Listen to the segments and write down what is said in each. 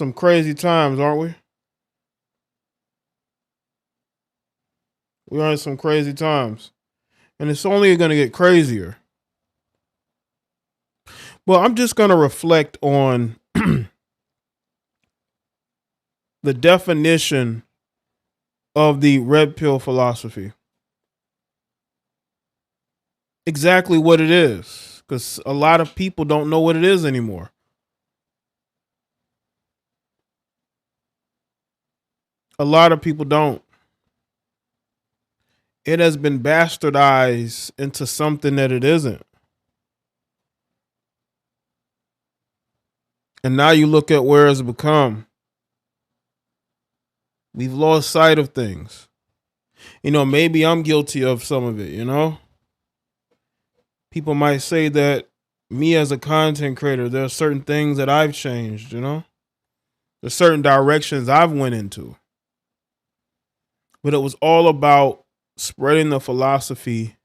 some crazy times, aren't we? We are in some crazy times. And it's only going to get crazier. Well, I'm just going to reflect on the definition of the red pill philosophy. Exactly what it is. Because a lot of people don't know what it is anymore. A lot of people don't. It has been bastardized into something that it isn't. And now you look at where it's become. We've lost sight of things. Maybe I'm guilty of some of it. People might say that me as a content creator, there are certain things that I've changed, There's certain directions I've went into. But it was all about spreading the philosophy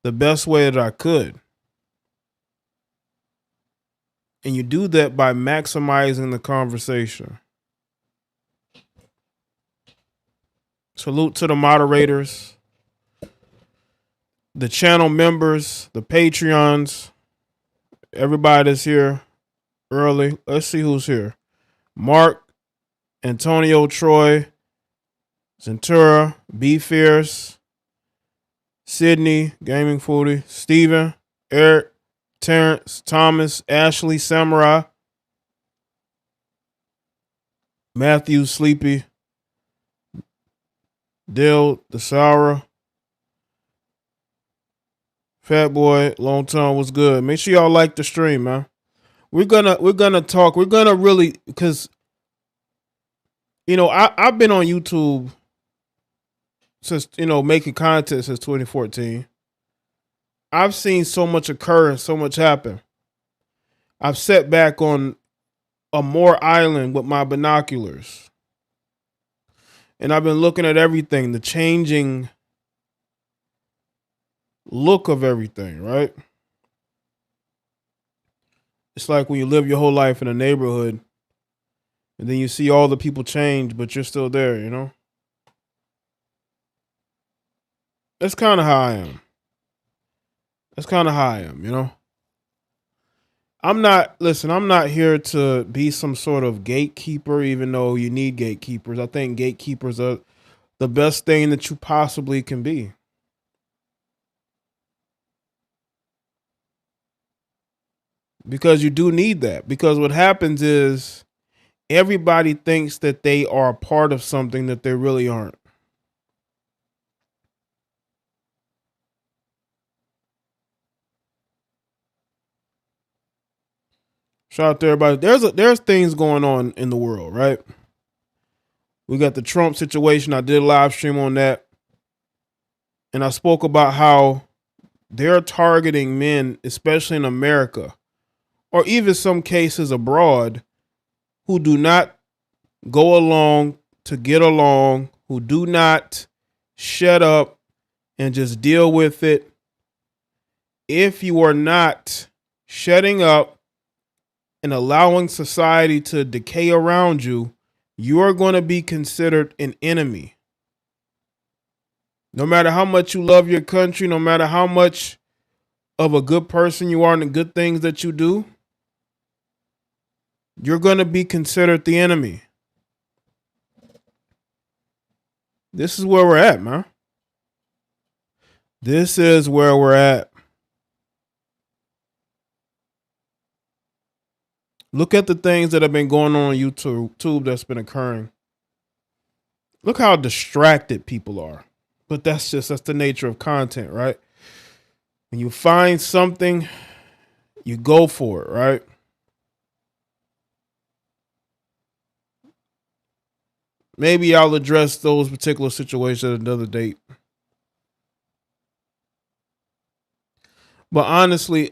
the best way that I could. And you do that by maximizing the conversation. Salute to the moderators, the channel members, the Patreons, everybody that's here early. Let's see who's here. Mark, Antonio, Troy, Centura, B Fierce, Sydney, Gaming Foodie, Steven, Eric, Terrence, Thomas, Ashley, Samurai, Matthew, Sleepy, Dill, Desara, Fat Boy, Long Time was good. Make sure y'all like the stream, man. We're gonna talk. We're gonna really, because I've been on YouTube since making content since 2014. I've seen so much occur and so much happen. I've sat back on a Moore Island with my binoculars. And I've been looking at everything, the changing look of everything, right? It's like when you live your whole life in a neighborhood and then you see all the people change, but you're still there, That's kind of how I am. I'm not here to be some sort of gatekeeper, even though you need gatekeepers. I think gatekeepers are the best thing that you possibly can be. Because you do need that. Because what happens is everybody thinks that they are a part of something that they really aren't. Shout out to everybody. There's things going on in the world, right? We got the Trump situation. I did a live stream on that. And I spoke about how they're targeting men, especially in America, or even some cases abroad, who do not go along to get along, who do not shut up and just deal with it. If you are not shutting up and allowing society to decay around you, you are going to be considered an enemy. No matter how much you love your country, no matter how much of a good person you are and the good things that you do, you're going to be considered the enemy. This is where we're at, man. This is where we're at. Look at the things that have been going on YouTube that's been occurring. Look how distracted people are. But that's the nature of content, right? When you find something, you go for it, right? Maybe I'll address those particular situations at another date. But honestly,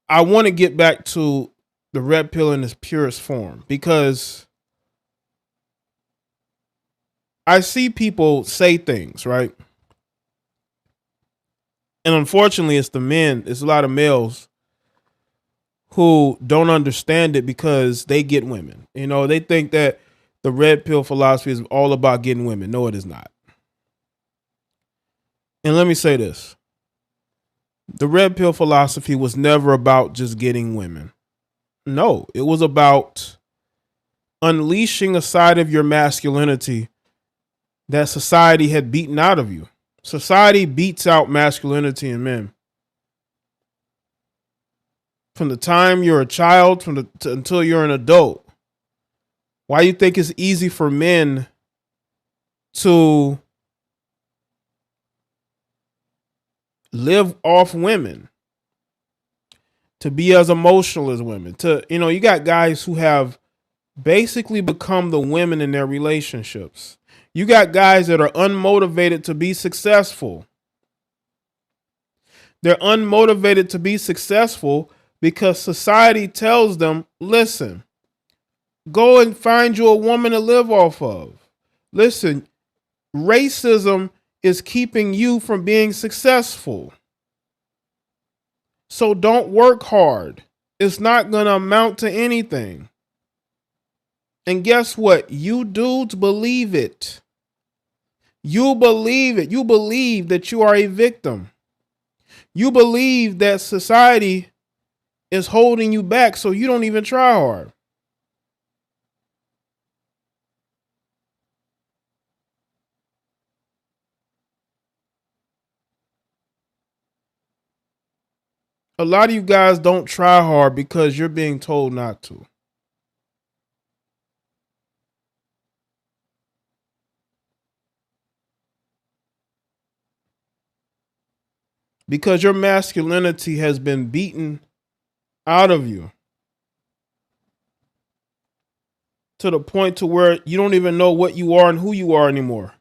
I want to get back to the red pill in its purest form, because I see people say things, right? And unfortunately, it's a lot of males who don't understand it because they get women. You know, they think that the red pill philosophy is all about getting women. No, it is not. And let me say this. The red pill philosophy was never about just getting women. No, it was about unleashing a side of your masculinity that society had beaten out of you. Society beats out masculinity in men. From the time you're a child until you're an adult. Why you think it's easy for men to live off women, to be as emotional as women, you got guys who have basically become the women in their relationships. You got guys that are unmotivated to be successful. They're unmotivated to be successful because society tells them, listen, go and find you a woman to live off of. Listen, racism is keeping you from being successful. So don't work hard. It's not going to amount to anything. And guess what? You dudes believe it. You believe it. You believe that you are a victim. You believe that society is holding you back, so you don't even try hard. A lot of you guys don't try hard because you're being told not to. Because your masculinity has been beaten out of you to the point to where you don't even know what you are and who you are anymore.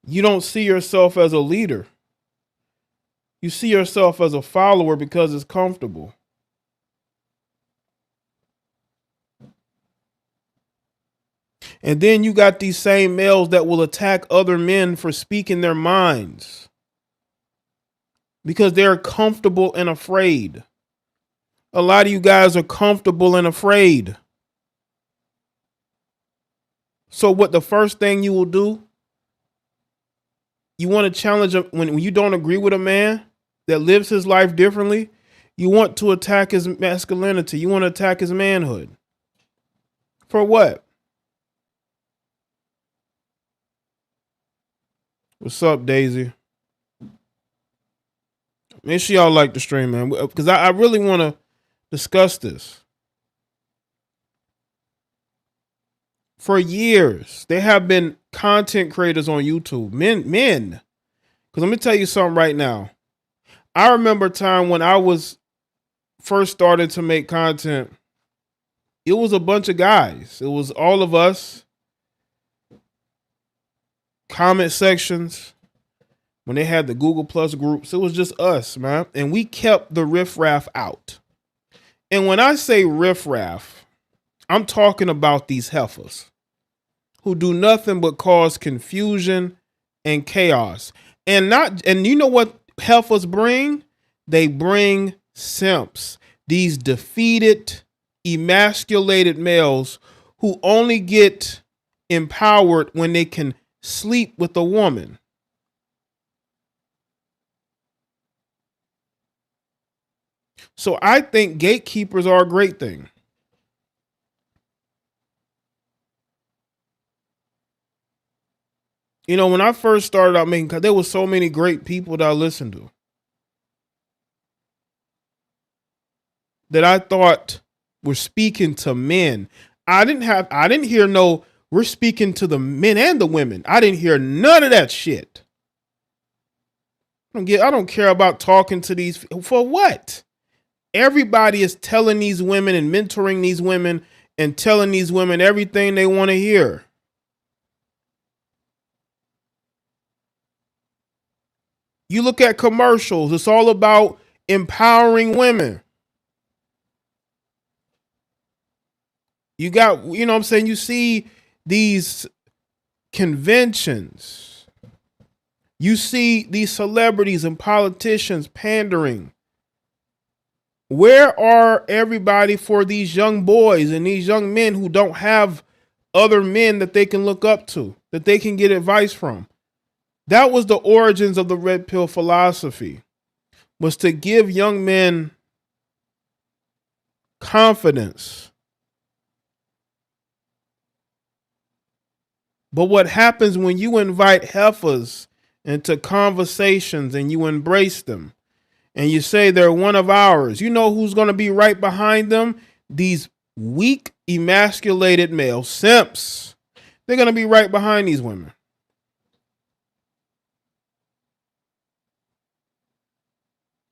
You don't see yourself as a leader. You see yourself as a follower because it's comfortable. And then you got these same males that will attack other men for speaking their minds because they're comfortable and afraid. A lot of you guys are comfortable and afraid. So what the first thing you will do, you want to challenge him when you don't agree with a man that lives his life differently, you want to attack his masculinity. You want to attack his manhood. For what? What's up, Daisy? Make sure y'all like the stream, man, because I really want to discuss this. For years, there have been content creators on YouTube, men. Because let me tell you something right now. I remember a time when I was first started to make content. It was a bunch of guys. It was all of us. Comment sections. When they had the Google Plus groups, it was just us, man. And we kept the riffraff out. And when I say riffraff, I'm talking about these heifers who do nothing but cause confusion and chaos. And you know what heifers bring? They bring simps. These defeated, emasculated males who only get empowered when they can sleep with a woman. So I think gatekeepers are a great thing. You know, when I first started out making, there were so many great people that I listened to that I thought were speaking to men. I didn't hear no, we're speaking to the men and the women. I didn't hear none of that shit. I don't care about talking to these, for what? Everybody is telling these women and mentoring these women and telling these women everything they want to hear. You look at commercials, it's all about empowering women. You got, you know what I'm saying? You see these conventions. You see these celebrities and politicians pandering Where are everybody for these young boys and these young men who don't have other men that they can look up to, that they can get advice from? That was the origins of the red pill philosophy, was to give young men confidence. But what happens when you invite heifers into conversations and you embrace them and you say they're one of ours, you know who's going to be right behind them? These weak, emasculated male simps. They're going to be right behind these women.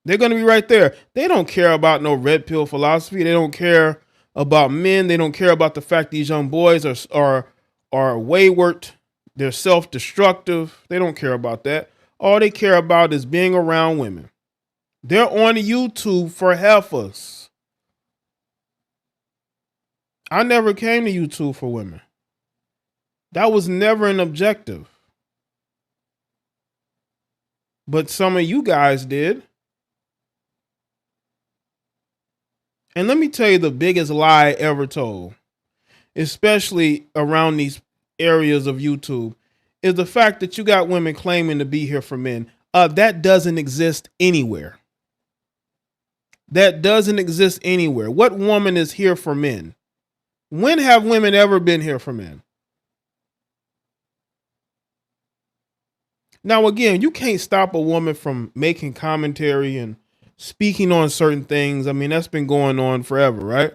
They're going to be right there. They don't care about no red pill philosophy. They don't care about men. They don't care about the fact these young boys are wayward. They're self-destructive. They don't care about that. All they care about is being around women. They're on YouTube for heifers. I never came to YouTube for women. That was never an objective. But some of you guys did. And let me tell you the biggest lie ever told, especially around these areas of YouTube, is the fact that you got women claiming to be here for men. That doesn't exist anywhere. That doesn't exist anywhere. What woman is here for men? When have women ever been here for men? Now, again, you can't stop a woman from making commentary and speaking on certain things. I mean, that's been going on forever, right?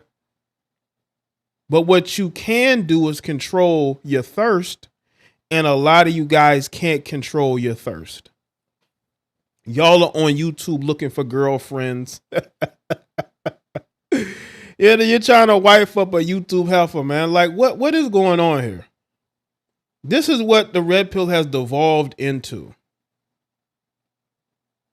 But what you can do is control your thirst. And a lot of you guys can't control your thirst. Y'all are on YouTube looking for girlfriends. Yeah, you're trying to wife up a YouTube heifer, man. Like, what is going on here? This is what the red pill has devolved into.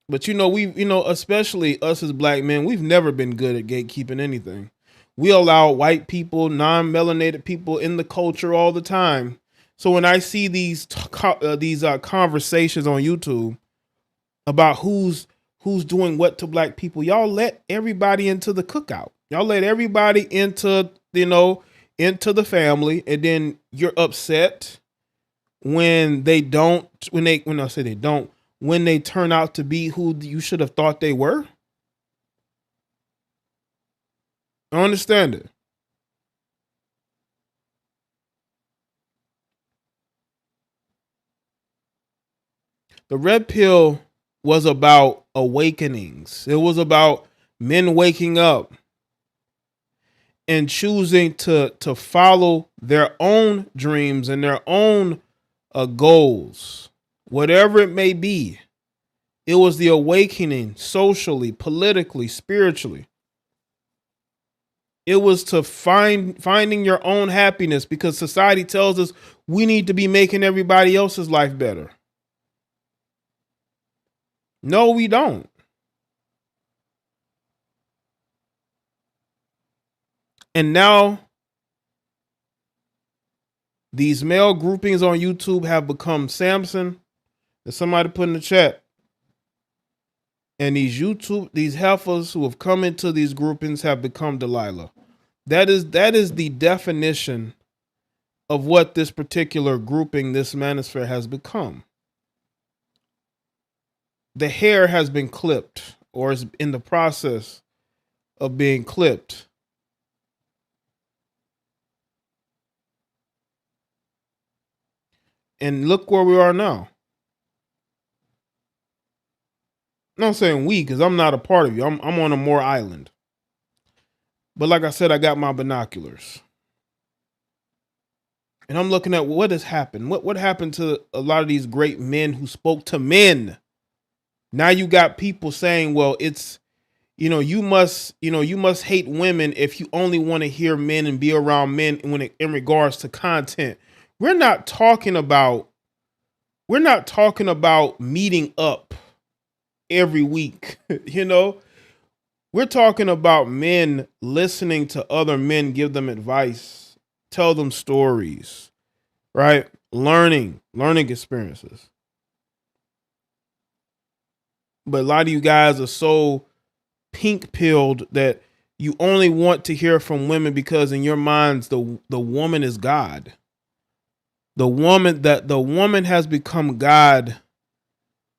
But especially us as black men, we've never been good at gatekeeping anything. We allow white people, non-melanated people in the culture all the time. So when I see these conversations on YouTube about who's doing what to black people, y'all let everybody into the cookout. Y'all let everybody into the family, and then you're upset when they don't. When I say they don't, when they turn out to be who you should have thought they were. I understand it. The red pill was about awakenings. It was about men waking up and choosing to follow their own dreams and their own goals, whatever it may be. It was the awakening socially, politically, spiritually. It was to finding your own happiness, because society tells us we need to be making everybody else's life better. No, we don't. And now these male groupings on YouTube have become Samson, that somebody put in the chat. And these heifers who have come into these groupings have become Delilah. That is the definition of what this particular grouping, this manosphere, has become. The hair has been clipped, or is in the process of being clipped. And look where we are now. I'm not saying we, because I'm not a part of you. I'm on a Moore Island. But like I said, I got my binoculars. And I'm looking at what has happened. What happened to a lot of these great men who spoke to men? Now you got people saying, well, it's, you must hate women if you only want to hear men and be around men in regards to content. We're not talking about meeting up every week. We're talking about men listening to other men give them advice, tell them stories, right? Learning experiences. But a lot of you guys are so pink pilled that you only want to hear from women because in your minds the woman is God. The woman has become God.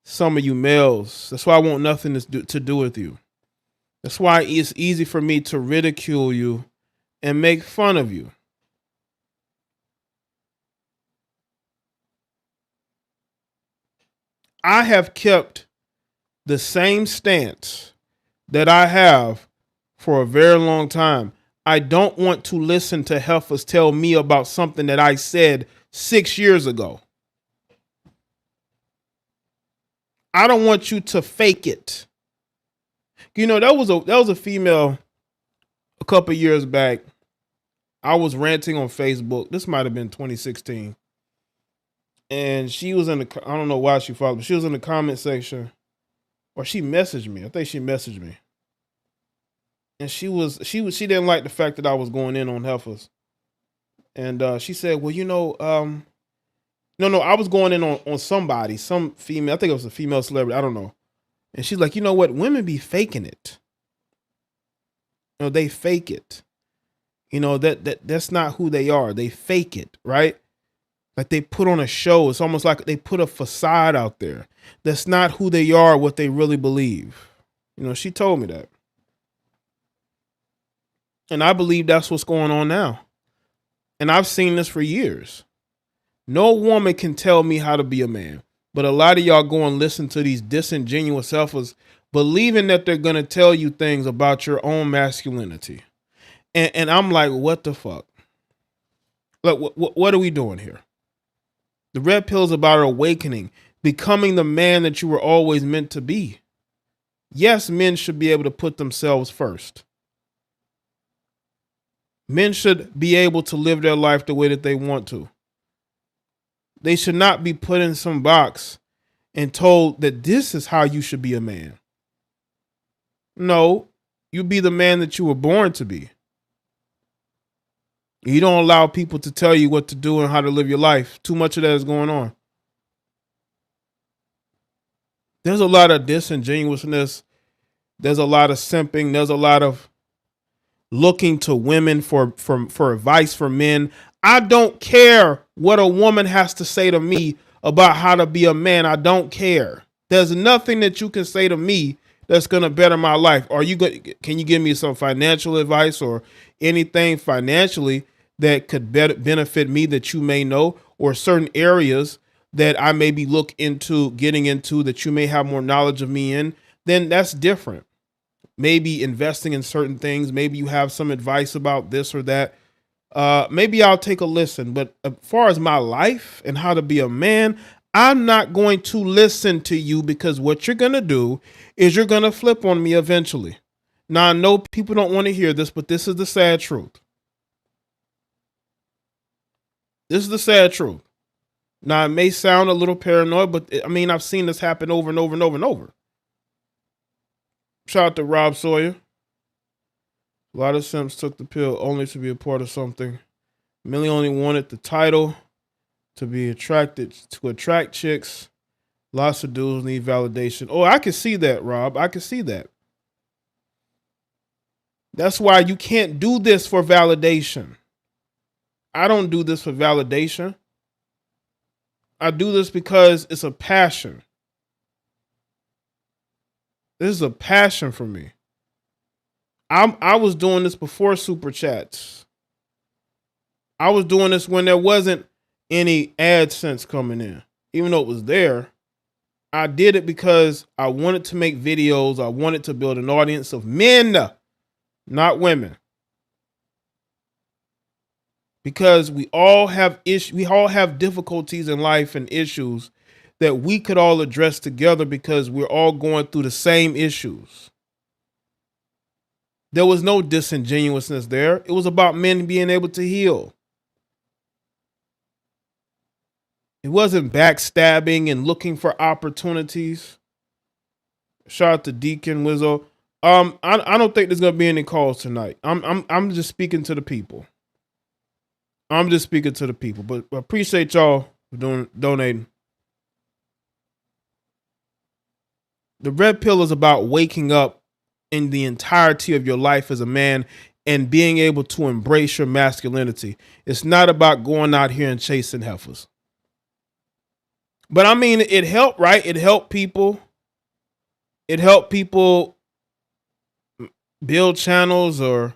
Some of you males. That's why I want nothing to do with you. That's why it's easy for me to ridicule you and make fun of you. I have kept the same stance that I have for a very long time. I don't want to listen to heifers tell me about something that I said 6 years ago. I don't want you to fake it. You know, that was a female a couple years back. I was ranting on Facebook. This might have been 2016. And she was in the, I don't know why she followed, but she was in the comment section, or she messaged me. I think she messaged me. And she didn't like the fact that I was going in on heifers. And she said, well, no, I was going in on somebody, some female, I think it was a female celebrity, I don't know. And she's like, you know what? Women be faking it. You know, they fake it. You know, that's not who they are. They fake it, right? Like they put on a show. It's almost like they put a facade out there. That's not who they are, what they really believe. You know, she told me that. And I believe that's what's going on now. And I've seen this for years. No woman can tell me how to be a man. But a lot of y'all go and listen to these disingenuous heifers, believing that they're going to tell you things about your own masculinity. And I'm like, what the fuck? Like, what are we doing here? The red pill is about awakening, becoming the man that you were always meant to be. Yes, men should be able to put themselves first. Men should be able to live their life the way that they want to. They should not be put in some box and told that this is how you should be a man. No, you be the man that you were born to be. You don't allow people to tell you what to do and how to live your life. Too much of that is going on. There's a lot of disingenuousness. There's a lot of simping. There's a lot of looking to women for advice from men. I don't care what a woman has to say to me about how to be a man. I don't care. There's nothing that you can say to me that's going to better my life. Can you give me some financial advice or anything financially that could benefit me that you may know, or certain areas that I may be getting into that you may have more knowledge of me in? Then that's different. Maybe investing in certain things. Maybe you have some advice about this or that. Maybe I'll take a listen. But as far as my life and how to be a man, I'm not going to listen to you, because what you're going to do is you're going to flip on me eventually. Now, I know people don't want to hear this, but this is the sad truth. This is the sad truth. Now, it may sound a little paranoid, but I mean, I've seen this happen over and over and over and over. Shout out to Rob Sawyer. A lot of simps took the pill only to be a part of something. Millie only wanted the title to attract chicks. Lots of dudes need validation. Oh, I can see that, Rob. I can see that. That's why you can't do this for validation. I don't do this for validation. I do this because it's a passion. This is a passion for me. I was doing this before Super Chats. I was doing this when there wasn't any AdSense coming in. Even though it was there, I did it because I wanted to make videos. I wanted to build an audience of men, not women. Because we all have difficulties in life and issues that we could all address together, because we're all going through the same issues. There was no disingenuousness there. It was about men being able to heal. It wasn't backstabbing and looking for opportunities. Shout out to Deacon Wizzo. I don't think there's gonna be any calls tonight. I'm just speaking to the people. But I appreciate y'all for donating. The red pill is about waking up in the entirety of your life as a man and being able to embrace your masculinity. It's not about going out here and chasing heifers. But I mean, it helped, right? It helped people. It helped people build channels or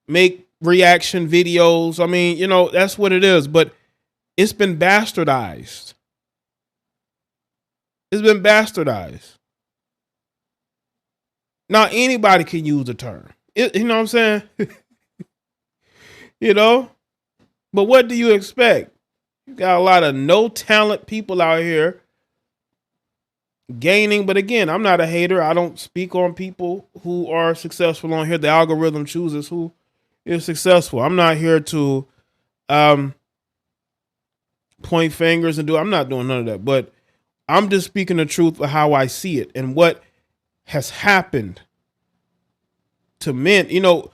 make reaction videos. I mean, you know, that's what it is. But it's been bastardized. It's been bastardized. Now, anybody can use the term. You know what I'm saying? You know? But what do you expect? You got a lot of no talent people out here gaining. But again, I'm not a hater. I don't speak on people who are successful on here. The algorithm chooses who is successful. I'm not here to point fingers and I'm not doing none of that. But I'm just speaking the truth of how I see it and what has happened to men. You know,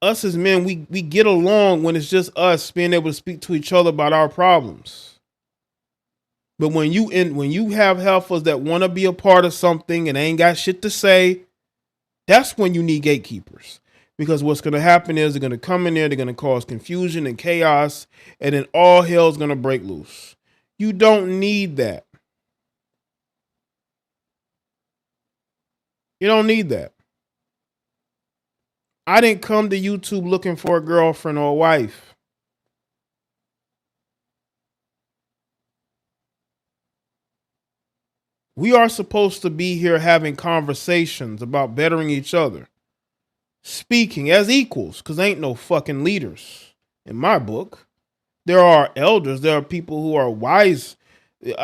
us as men, we get along when it's just us being able to speak to each other about our problems. But when you have heifers that want to be a part of something and ain't got shit to say, that's when you need gatekeepers. Because what's going to happen is they're going to come in there, they're going to cause confusion and chaos, and then all hell's going to break loose. You don't need that. You don't need that. I didn't come to YouTube looking for a girlfriend or a wife. We are supposed to be here having conversations about bettering each other. Speaking as equals, because ain't no fucking leaders in my book. There are elders. There are people who are wise.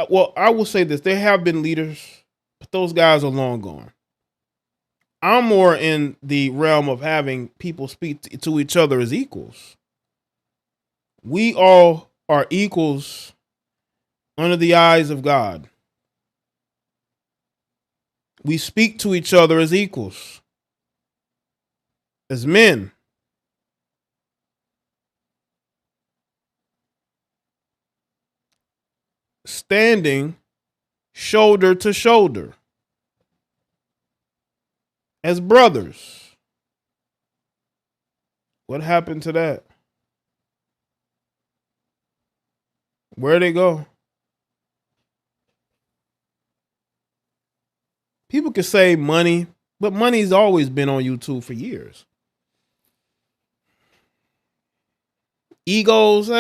Well, I will say this. There have been leaders, but those guys are long gone. I'm more in the realm of having people speak to each other as equals. We all are equals under the eyes of God. We speak to each other as equals, as men. Standing shoulder to shoulder. As brothers. What happened to that? Where'd they go? People can say money, but money's always been on YouTube for years. Egos,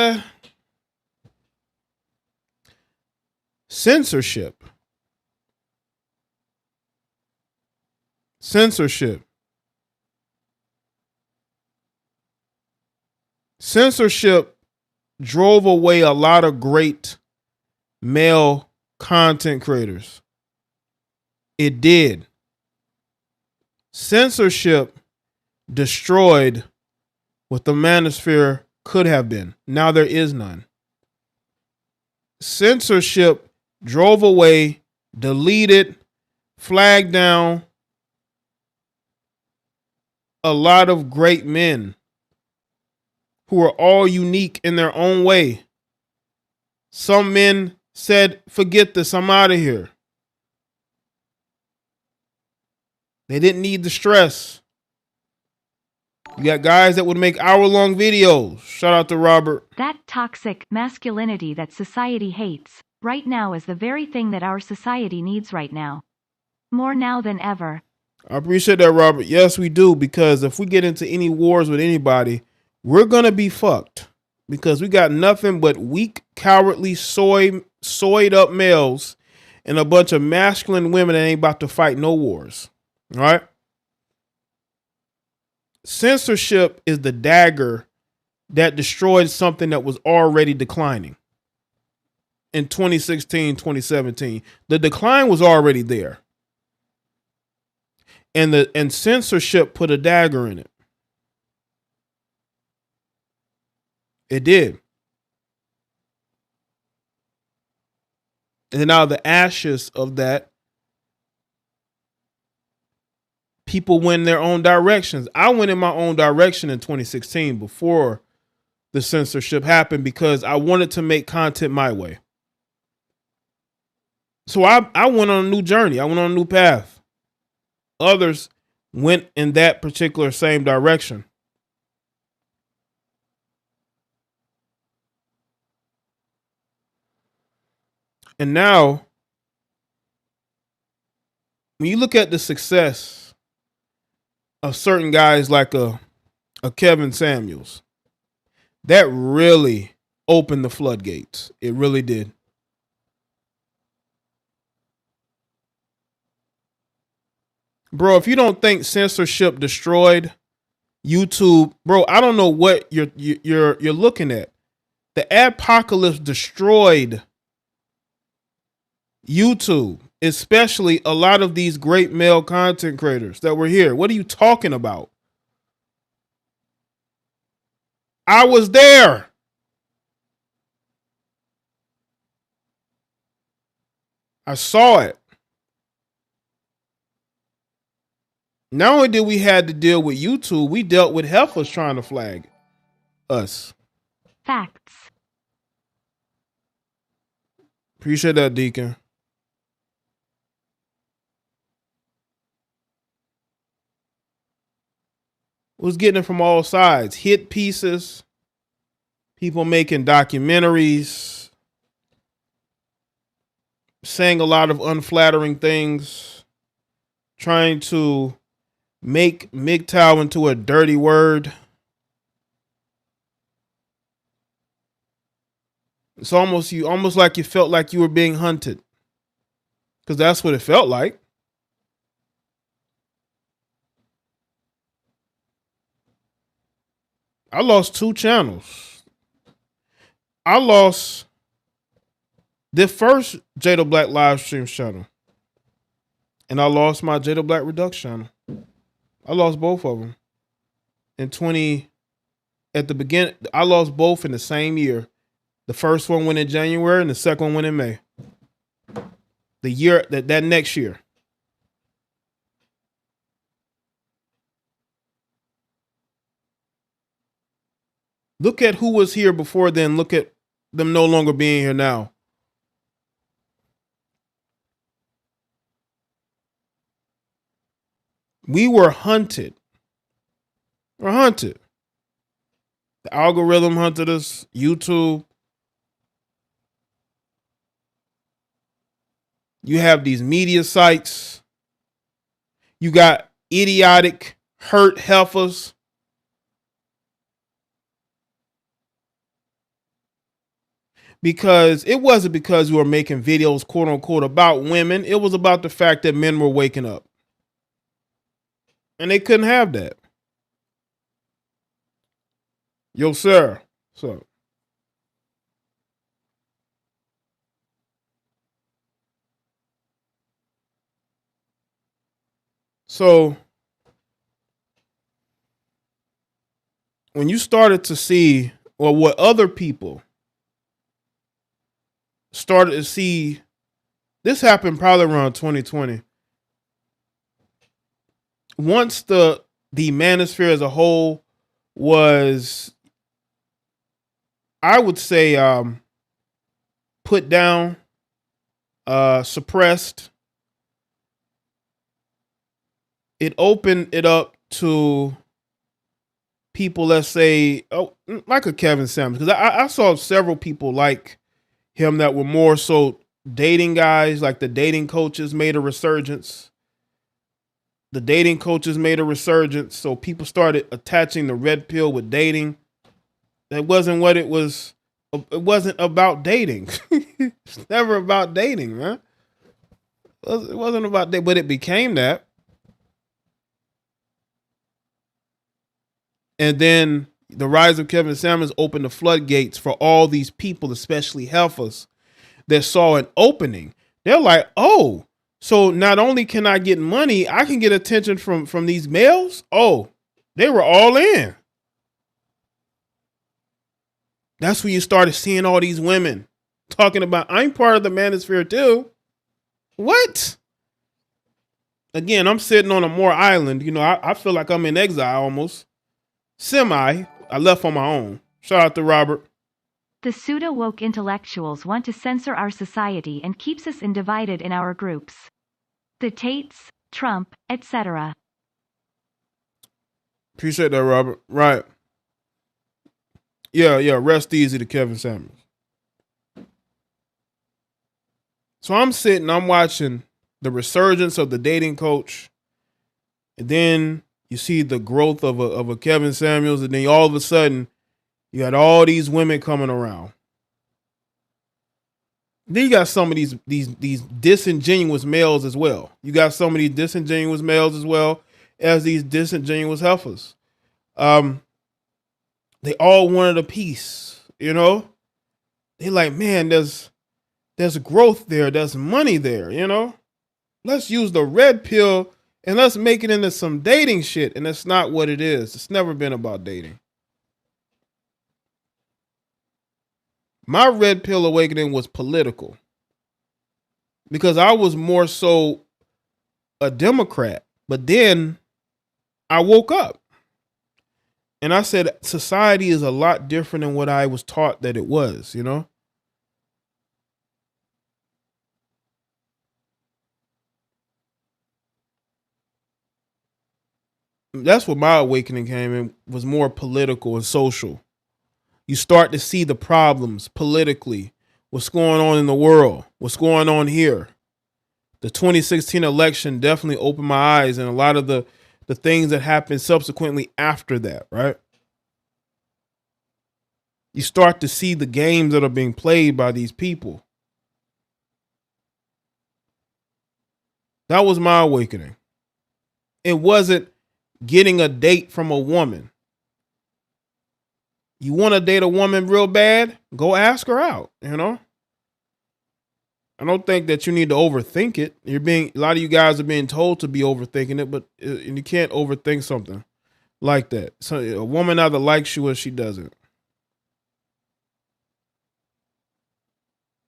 censorship. Censorship. Censorship drove away a lot of great male content creators. It did. Censorship destroyed what the manosphere could have been. Now there is none. Censorship drove away, deleted, flagged down a lot of great men who are all unique in their own way. Some men said, forget this, I'm out of here. They didn't need the stress. You got guys that would make hour-long videos. Shout out to Robert. That toxic masculinity that society hates right now is the very thing that our society needs right now. More now than ever. I appreciate that, Robert. Yes, we do, because if we get into any wars with anybody, we're going to be fucked. Because we got nothing but weak, cowardly, soyed up males and a bunch of masculine women that ain't about to fight no wars. All right? Censorship is the dagger that destroyed something that was already declining in 2016, 2017. The decline was already there. And censorship put a dagger in it. It did. And now the ashes of that, people went in their own directions. I went in my own direction in 2016 before the censorship happened because I wanted to make content my way. So I went on a new journey. I went on a new path others went in that particular same direction. And now, when you look at the success of certain guys like a Kevin Samuels, that really opened the floodgates. It really did. Bro, if you don't think censorship destroyed YouTube, bro, I don't know what you're looking at. The adpocalypse destroyed YouTube, especially a lot of these great male content creators that were here. What are you talking about? I was there. I saw it. Not only did we had to deal with YouTube, we dealt with heifers trying to flag us. Facts. Appreciate that, Deacon. Was getting it from all sides. Hit pieces, people making documentaries, saying a lot of unflattering things, trying to make MGTOW into a dirty word. It's almost like you felt like you were being hunted, because that's what it felt like. I lost 2 channels. I lost the first Jaye Black Livestreams channel, and I lost my Jaye Black Redux channel. I lost both of them at the beginning. I lost both in the same year. The first one went in January and the second one went in May. The year that next year. Look at who was here before then. Look at them no longer being here now. We were hunted. We're hunted. The algorithm hunted us. YouTube. You have these media sites. You got idiotic, hurt heifers. Because it wasn't because we were making videos, quote unquote, about women. It was about the fact that men were waking up. And they couldn't have that. Yo, sir. So. So, when you started to see, or what other people started to see, this happened probably around 2020. Once the manosphere as a whole was, I would say, put down, suppressed, it opened it up to people, let's say, like a Kevin Samuels, because I saw several people like him that were more so dating guys, like the dating coaches made a resurgence. The dating coaches made a resurgence, so people started attaching the red pill with dating. That wasn't what it was. It wasn't about dating. It's never about dating, man. It wasn't about that, but it became that. And then the rise of Kevin Samuels opened the floodgates for all these people, especially heifers, that saw an opening. They're like, oh, so not only can I get money, I can get attention from these males. Oh, they were all in. That's when you started seeing all these women talking about, I'm part of the manosphere too. What? Again, I'm sitting on a Moore Island. You know, I feel like I'm in exile almost. Semi. I left on my own. Shout out to Robert. The pseudo-woke intellectuals want to censor our society and keeps us divided in our groups. The Tates, Trump, etc. Appreciate that, Robert. Right. Yeah. Rest easy to Kevin Samuels. So I'm watching the resurgence of the dating coach. And then you see the growth of a Kevin Samuels. And then all of a sudden, you got all these women coming around. Then you got some of these disingenuous males as well. You got some of these disingenuous males as well as these disingenuous heifers. They all wanted a piece, you know? They like, man, there's growth there, there's money there, you know? Let's use the red pill and let's make it into some dating shit. And that's not what it is. It's never been about dating. My red pill awakening was political because I was more so a Democrat. But then I woke up and I said, society is a lot different than what I was taught that it was, you know? That's what my awakening came in, was more political and social. You start to see the problems politically, what's going on in the world, what's going on here. The 2016 election definitely opened my eyes, and a lot of the things that happened subsequently after that, right? You start to see the games that are being played by these people. That was my awakening. It wasn't getting a date from a woman. You want to date a woman real bad? Go ask her out, you know? I don't think that you need to overthink it. A lot of you guys are being told to be overthinking it, but you can't overthink something like that. So a woman either likes you or she doesn't.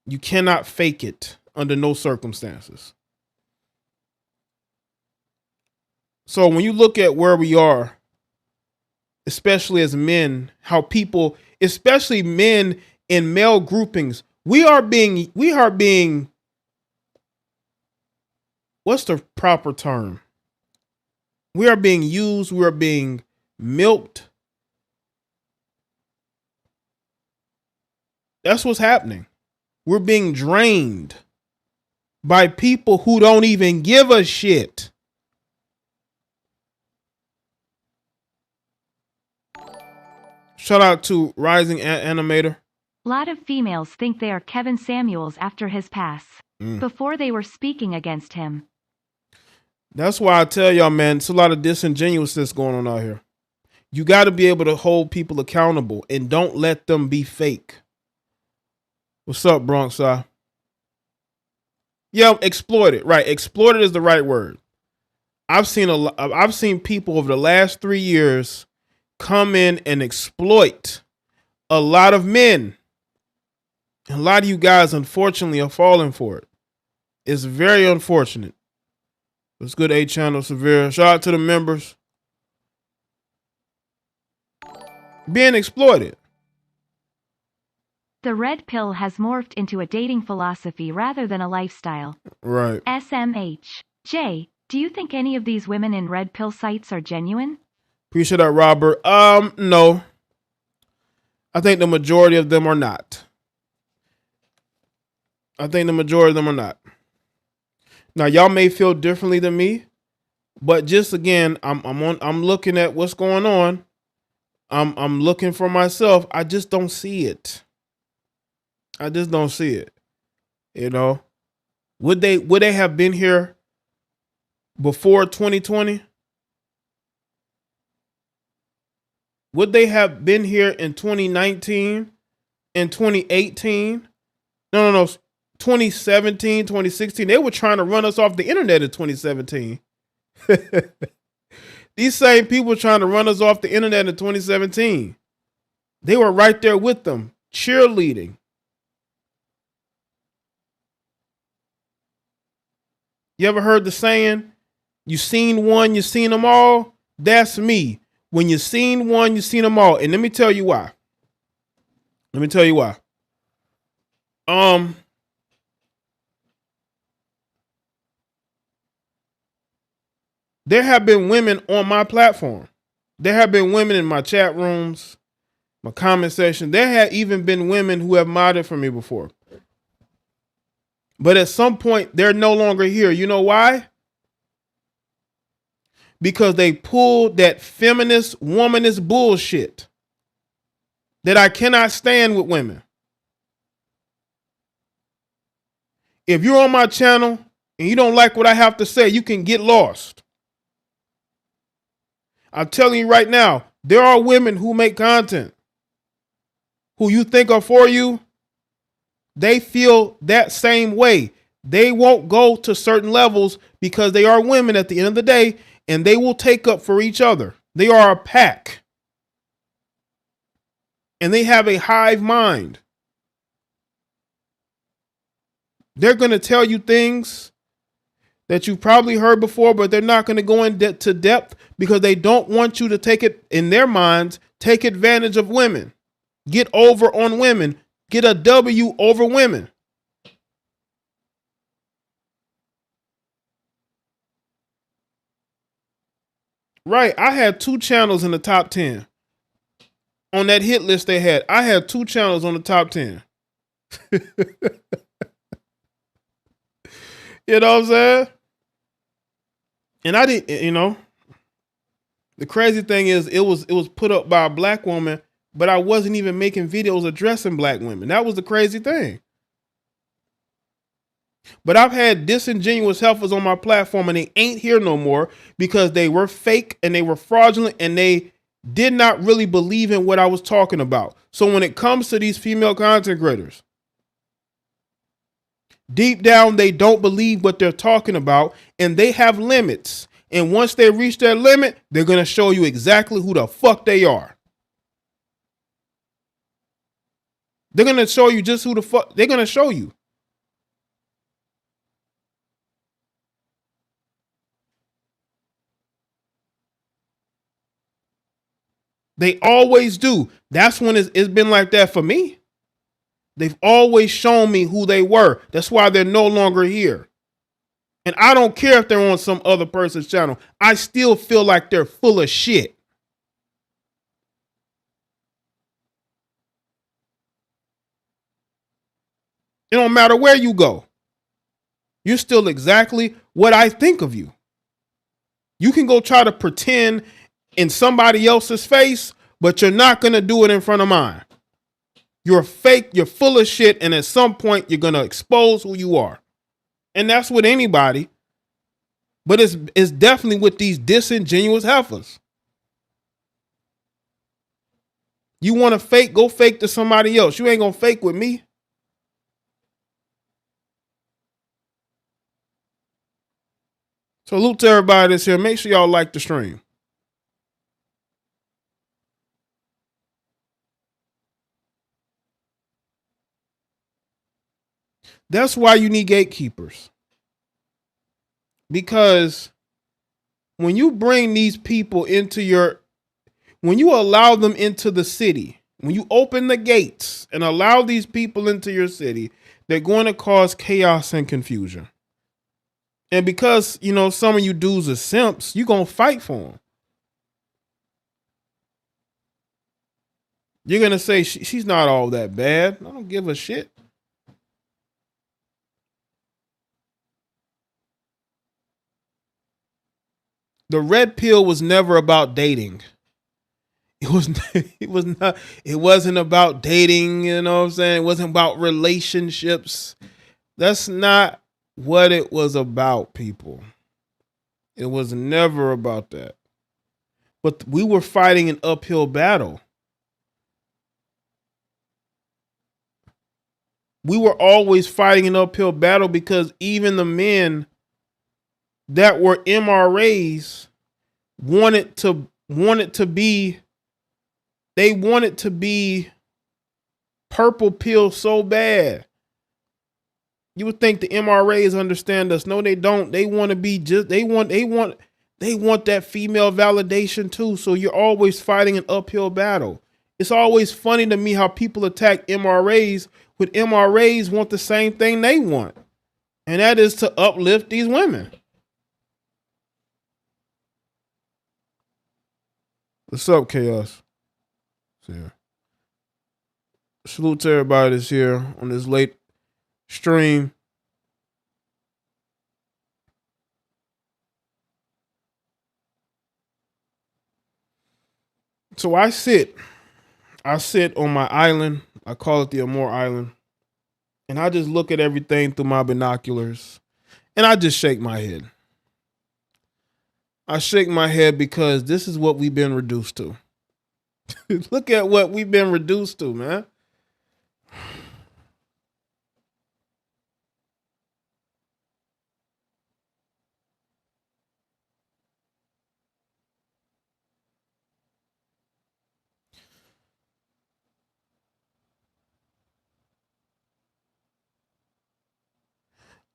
You cannot fake it under no circumstances. So when you look at where we are, especially as men, how people, especially men in male groupings, we are being, what's the proper term? We are being used, we are being milked. That's what's happening. We're being drained by people who don't even give a shit. Shout out to Rising Animator. A lot of females think they are Kevin Samuels after his pass. Before they were speaking against him. That's why I tell y'all, man, it's a lot of disingenuousness going on out here. You got to be able to hold people accountable and don't let them be fake. What's up, Bronx? Yeah, exploited. Right. Exploited is the right word. I've seen people over the last 3 years come in and exploit a lot of men. A lot of you guys, unfortunately, are falling for it. It's very unfortunate. It's good, A-Channel Severe. Shout out to the members. Being exploited. The red pill has morphed into a dating philosophy rather than a lifestyle. Right. SMH. Jaye, do you think any of these women in red pill sites are genuine? Appreciate that, Robert. No. I think the majority of them are not. Now, y'all may feel differently than me, but just again, I'm looking at what's going on. I'm looking for myself. I just don't see it. You know, would they have been here before 2020? Would they have been here in 2019, in 2018? No. 2017, 2016. They were trying to run us off the internet in 2017. These same people trying to run us off the internet in 2017. They were right there with them, cheerleading. You ever heard the saying, you seen one, you seen them all? That's me. When you seen one, you seen them all. And let me tell you why. There have been women on my platform. There have been women in my chat rooms, my comment section. There have even been women who have modded for me before. But at some point, they're no longer here. You know why? Because they pulled that feminist, womanist bullshit that I cannot stand with women. If you're on my channel and you don't like what I have to say, you can get lost. I'm telling you right now, there are women who make content who you think are for you. They feel that same way. They won't go to certain levels because they are women at the end of the day, and they will take up for each other. They are a pack. And they have a hive mind. They're going to tell you things that you've probably heard before, but they're not going to go into depth because they don't want you to take it, in their minds, take advantage of women. Get over on women. Get a W over women. Right. I had 2 channels in the top 10. On that hit list they had, I had 2 channels on the top 10. You know what I'm saying? And I didn't, the crazy thing is it was put up by a black woman, but I wasn't even making videos addressing black women. That was the crazy thing. But I've had disingenuous heifers on my platform and they ain't here no more because they were fake and they were fraudulent and they did not really believe in what I was talking about. So when it comes to these female content creators, deep down, they don't believe what they're talking about and they have limits. And once they reach their limit, they're going to show you exactly who the fuck they are. They're going to show you just who the fuck they're going to show you. They always do. That's when it's been like that for me. They've always shown me who they were. That's why they're no longer here. And I don't care if they're on some other person's channel. I still feel like they're full of shit. It don't matter where you go. You're still exactly what I think of you. You can go try to pretend in somebody else's face, but you're not going to do it in front of mine. You're fake, you're full of shit, and at some point you're going to expose who you are. And that's with anybody. But it's definitely with these disingenuous heifers. You want to fake, go fake to somebody else. You ain't going to fake with me. Salute to everybody that's here. Make sure y'all like the stream. That's why you need gatekeepers. Because when you bring these people into when you allow them into the city, when you open the gates and allow these people into your city, they're going to cause chaos and confusion. And because, some of you dudes are simps, you're going to fight for them. You're going to say, she's not all that bad. I don't give a shit. The red pill was never about dating. It wasn't about dating, you know what I'm saying? It wasn't about relationships. That's not what it was about, people. It was never about that. But we were fighting an uphill battle. We were always fighting an uphill battle because even the men that were MRAs wanted to be purple pill so bad. You would think the MRAs understand us. No, they don't. They want to be they want that female validation too. So you're always fighting an uphill battle. It's always funny to me how people attack MRAs when MRAs want the same thing they want. And that is to uplift these women. What's up, Chaos? Yeah. Salute to everybody that's here on this late stream. So I sit on my island. I call it the Amore Island. And I just look at everything through my binoculars. And I just shake my head. I shake my head because this is what we've been reduced to. Look at what we've been reduced to, man.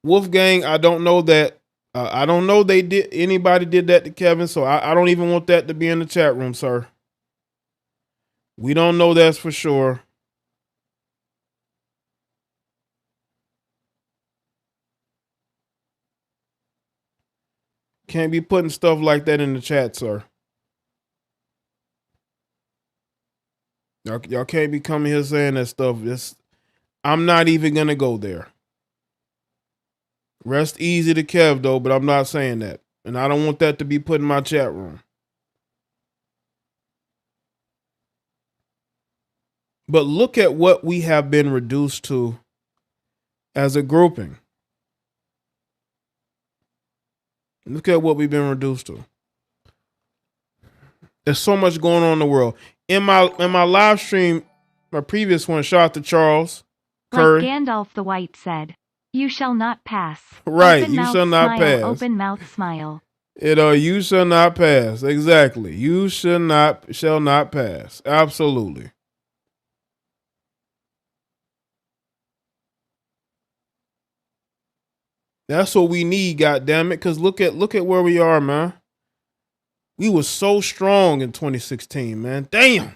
Wolfgang, I don't know that. I don't know anybody did that to Kevin, so I don't even want that to be in the chat room, sir. We don't know that's for sure. Can't be putting stuff like that in the chat, sir. Y'all can't be coming here saying that stuff. I'm not even gonna go there. Rest easy to Kev though, but I'm not saying that. And I don't want that to be put in my chat room. But look at what we have been reduced to as a grouping. Look at what we've been reduced to. There's so much going on in the world. In my live stream, my previous one, shout out to Charles Curry. Like Gandalf the White said, "You shall not pass." Right, open you mouth shall not smile, pass. Open mouth smile. You shall not pass. Exactly. You shall not pass. Absolutely. That's what we need, goddammit. Because look at where we are, man. We were so strong in 2016, man. Damn.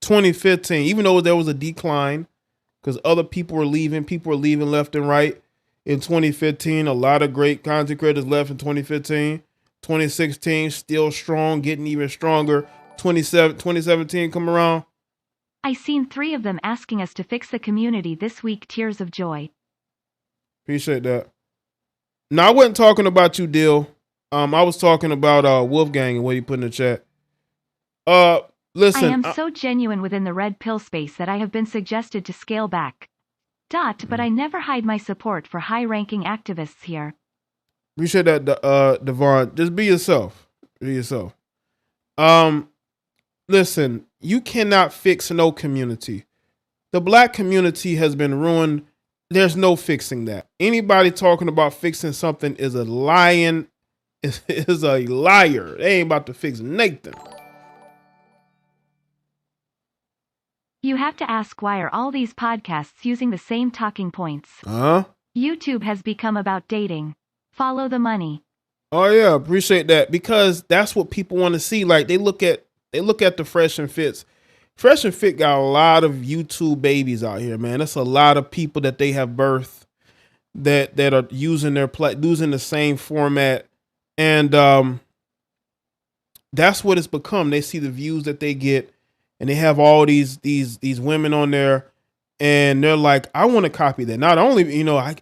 2015, even though there was a decline, because other people were leaving left and right. In 2015, a lot of great content creators left in 2015. 2016, still strong, getting even stronger. 2017 come around. I seen 3 of them asking us to fix the community this week. Tears of joy. Appreciate that. Now, I wasn't talking about you, Dill. I was talking about Wolfgang and what he put in the chat. Listen. I am so genuine within the red pill space that I have been suggested to scale back. But I never hide my support for high-ranking activists here. Appreciate that, Devon. Just be yourself. Be yourself. Listen, you cannot fix no community. The black community has been ruined. There's no fixing that. Anybody talking about fixing something is a liar. They ain't about to fix Nathan. You have to ask, why are all these podcasts using the same talking points? YouTube has become about dating. Follow the money. Oh yeah, appreciate that, because that's what people want to see. Like they look at the Fresh and Fits. Fresh and Fit got a lot of YouTube babies out here, man. That's a lot of people that they have birthed that are using using the same format, and that's what it's become. They see the views that they get. And they have all these women on there, and they're like, I want to copy that. Not only,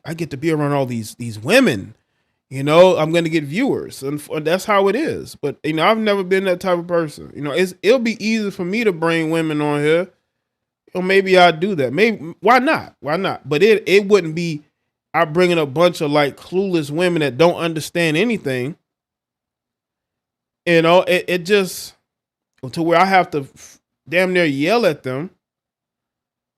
I get to be around all these women, I'm going to get viewers, and that's how it is. But I've never been that type of person. It'll be easy for me to bring women on here. Or maybe I'd do that. Maybe why not? Why not? But it wouldn't be. I'm bringing a bunch of like clueless women that don't understand anything. It just to where I have to damn near yell at them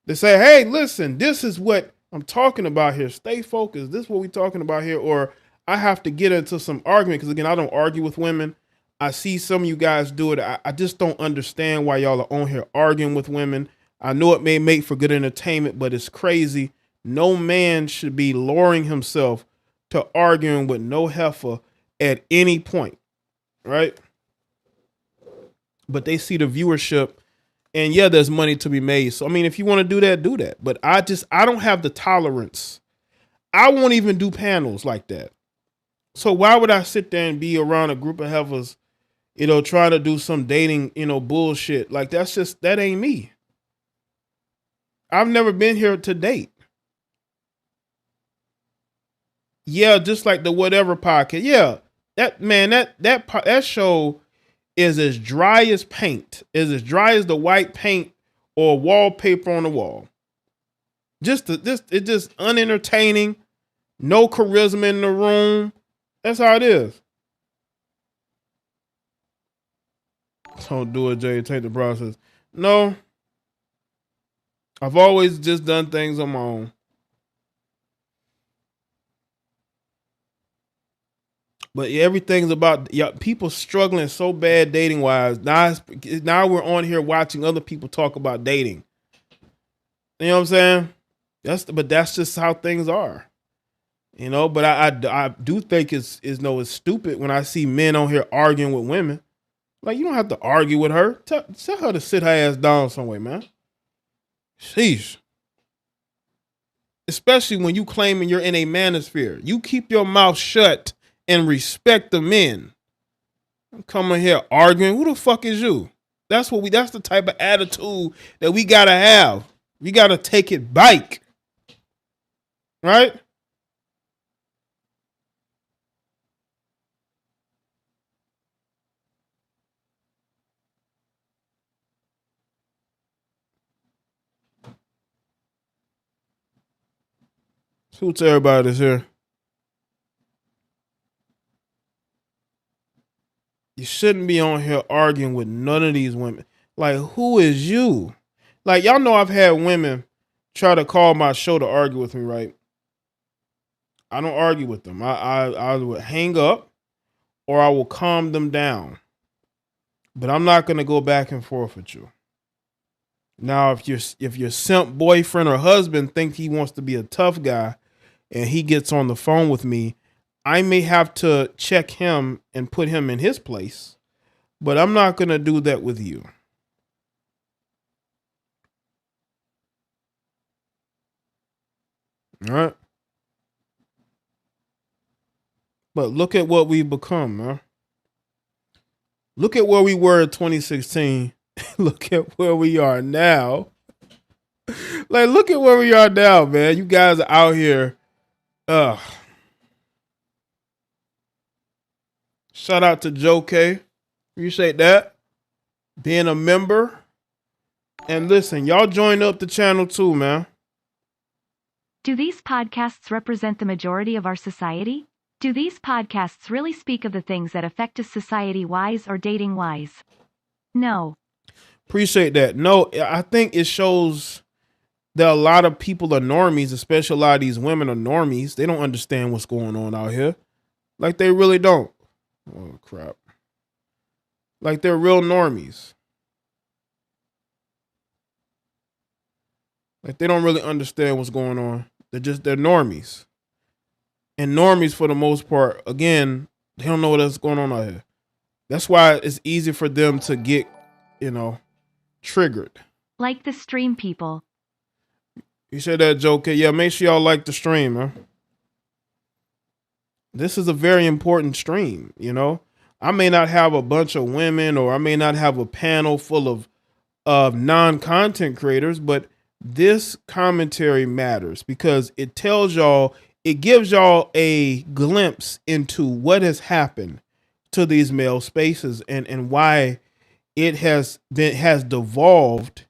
to say, hey, listen, this is what I'm talking about here. Stay focused. This is what we're talking about here. Or I have to get into some argument because, again, I don't argue with women. I see some of you guys do it. I just don't understand why y'all are on here arguing with women. I know it may make for good entertainment, but it's crazy. No man should be lowering himself to arguing with no heifer at any point, right? But they see the viewership. And yeah, there's money to be made. So, I mean, if you want to do that, do that. But I don't have the tolerance. I won't even do panels like that. So why would I sit there and be around a group of heifers, trying to do some dating, bullshit? Like that ain't me. I've never been here to date. Yeah, just like the whatever podcast. Yeah, that show is as dry as paint, is as dry as the white paint or wallpaper on the wall. It's just unentertaining, no charisma in the room. That's how it is. Don't do it, Jay. Take the process. No, I've always just done things on my own. But everything's about people struggling so bad dating wise. Now we're on here watching other people talk about dating. You know what I'm saying? That's just how things are. But I do think it's stupid when I see men on here arguing with women. Like, you don't have to argue with her. Tell her to sit her ass down somewhere, man. Sheesh. Especially when you claiming you're in a manosphere. You keep your mouth shut and respect the men. I'm coming here arguing. Who the fuck is you? That's the type of attitude that we gotta have. We gotta take it back. Right? Suits everybody that's here. You shouldn't be on here arguing with none of these women. Like, who is you? Like, y'all know I've had women try to call my show to argue with me, right? I don't argue with them. I would hang up or I will calm them down. But I'm not going to go back and forth with you. Now, if your simp boyfriend or husband thinks he wants to be a tough guy and he gets on the phone with me, I may have to check him and put him in his place, but I'm not going to do that with you. All right? But look at what we've become, man. Look at where we were in 2016. Look at where we are now. Like, look at where we are now, man. You guys are out here. Shout out to Joe K. Appreciate that. Being a member. And listen, y'all join up the channel too, man. Do these podcasts represent the majority of our society? Do these podcasts really speak of the things that affect us society-wise or dating-wise? No. Appreciate that. No, I think it shows that a lot of people are normies, especially a lot of these women are normies. They don't understand what's going on out here. Like, they really don't. Oh, crap. Like, they're real normies. Like, they don't really understand what's going on. They're normies. And normies, for the most part, again, they don't know what's going on out here. That's why it's easy for them to get, triggered. Like the stream people. You said that, Joker. Yeah, make sure y'all like the stream, man. This is a very important stream, I may not have a bunch of women or I may not have a panel full of non-content creators, but this commentary matters because it tells y'all, it gives y'all a glimpse into what has happened to these male spaces and why it has devolved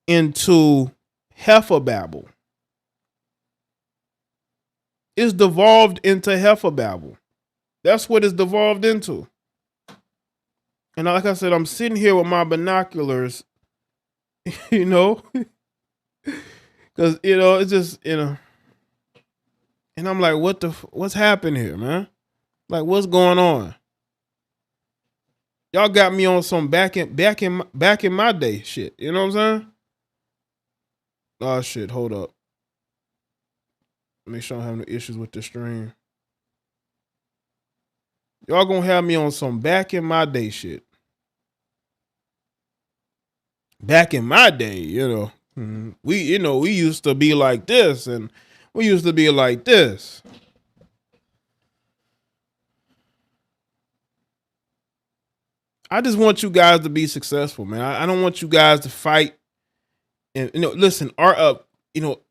into Heifababble. It's devolved into Heifababble. That's what it's devolved into. And like I said, I'm sitting here with my binoculars, because, it's just, and I'm like, what's happened here, man? Like, what's going on? Y'all got me on some back in my day shit. You know what I'm saying? Oh shit, hold up. Make sure I don't have no issues with the stream. Y'all gonna have me on some back in my day shit. Back in my day, we used to be like this and we used to be like this. I just want you guys to be successful, man. I don't want you guys to fight. And listen, our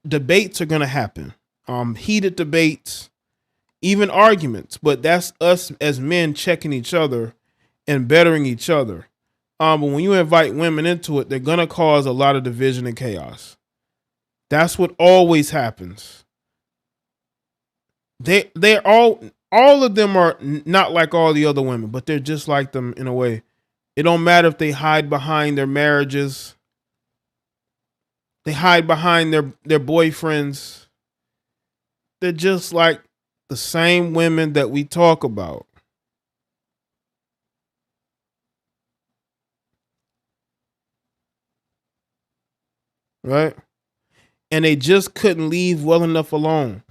debates are gonna happen. Heated debates, even arguments, but that's us as men checking each other and bettering each other. But when you invite women into it, they're gonna cause a lot of division and chaos. That's what always happens. They're all of them are not like all the other women, but they're just like them in a way. It don't matter if they hide behind their marriages. They hide behind their boyfriends. They're just like the same women that we talk about. Right? And they just couldn't leave well enough alone.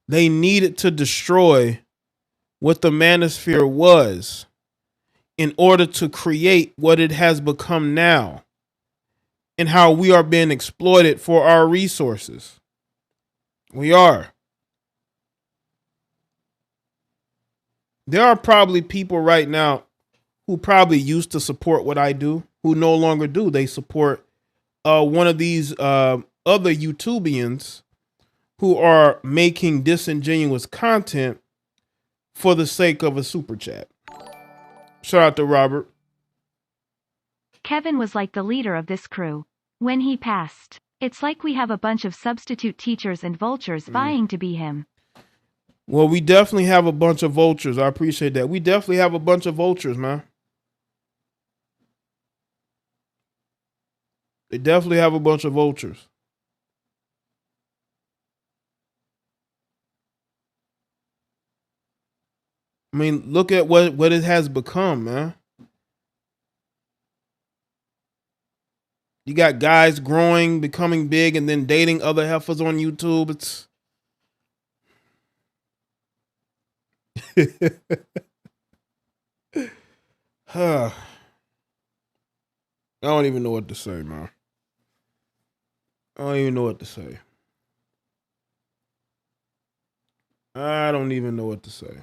They needed to destroy what the manosphere was in order to create what it has become now and how we are being exploited for our resources. We are. There are probably people right now who probably used to support what I do who no longer do. They support one of these other YouTubians who are making disingenuous content for the sake of a super chat. Shout out to Robert. Kevin was like the leader of this crew. When he passed, it's like we have a bunch of substitute teachers and vultures vying to be him. Well, we definitely have a bunch of vultures. I appreciate that. We definitely have a bunch of vultures, man. They definitely have a bunch of vultures. I mean, look at what it has become, man. You got guys growing, becoming big, and then dating other heifers on YouTube. It's I don't even know what to say, man. I don't even know what to say. I don't even know what to say.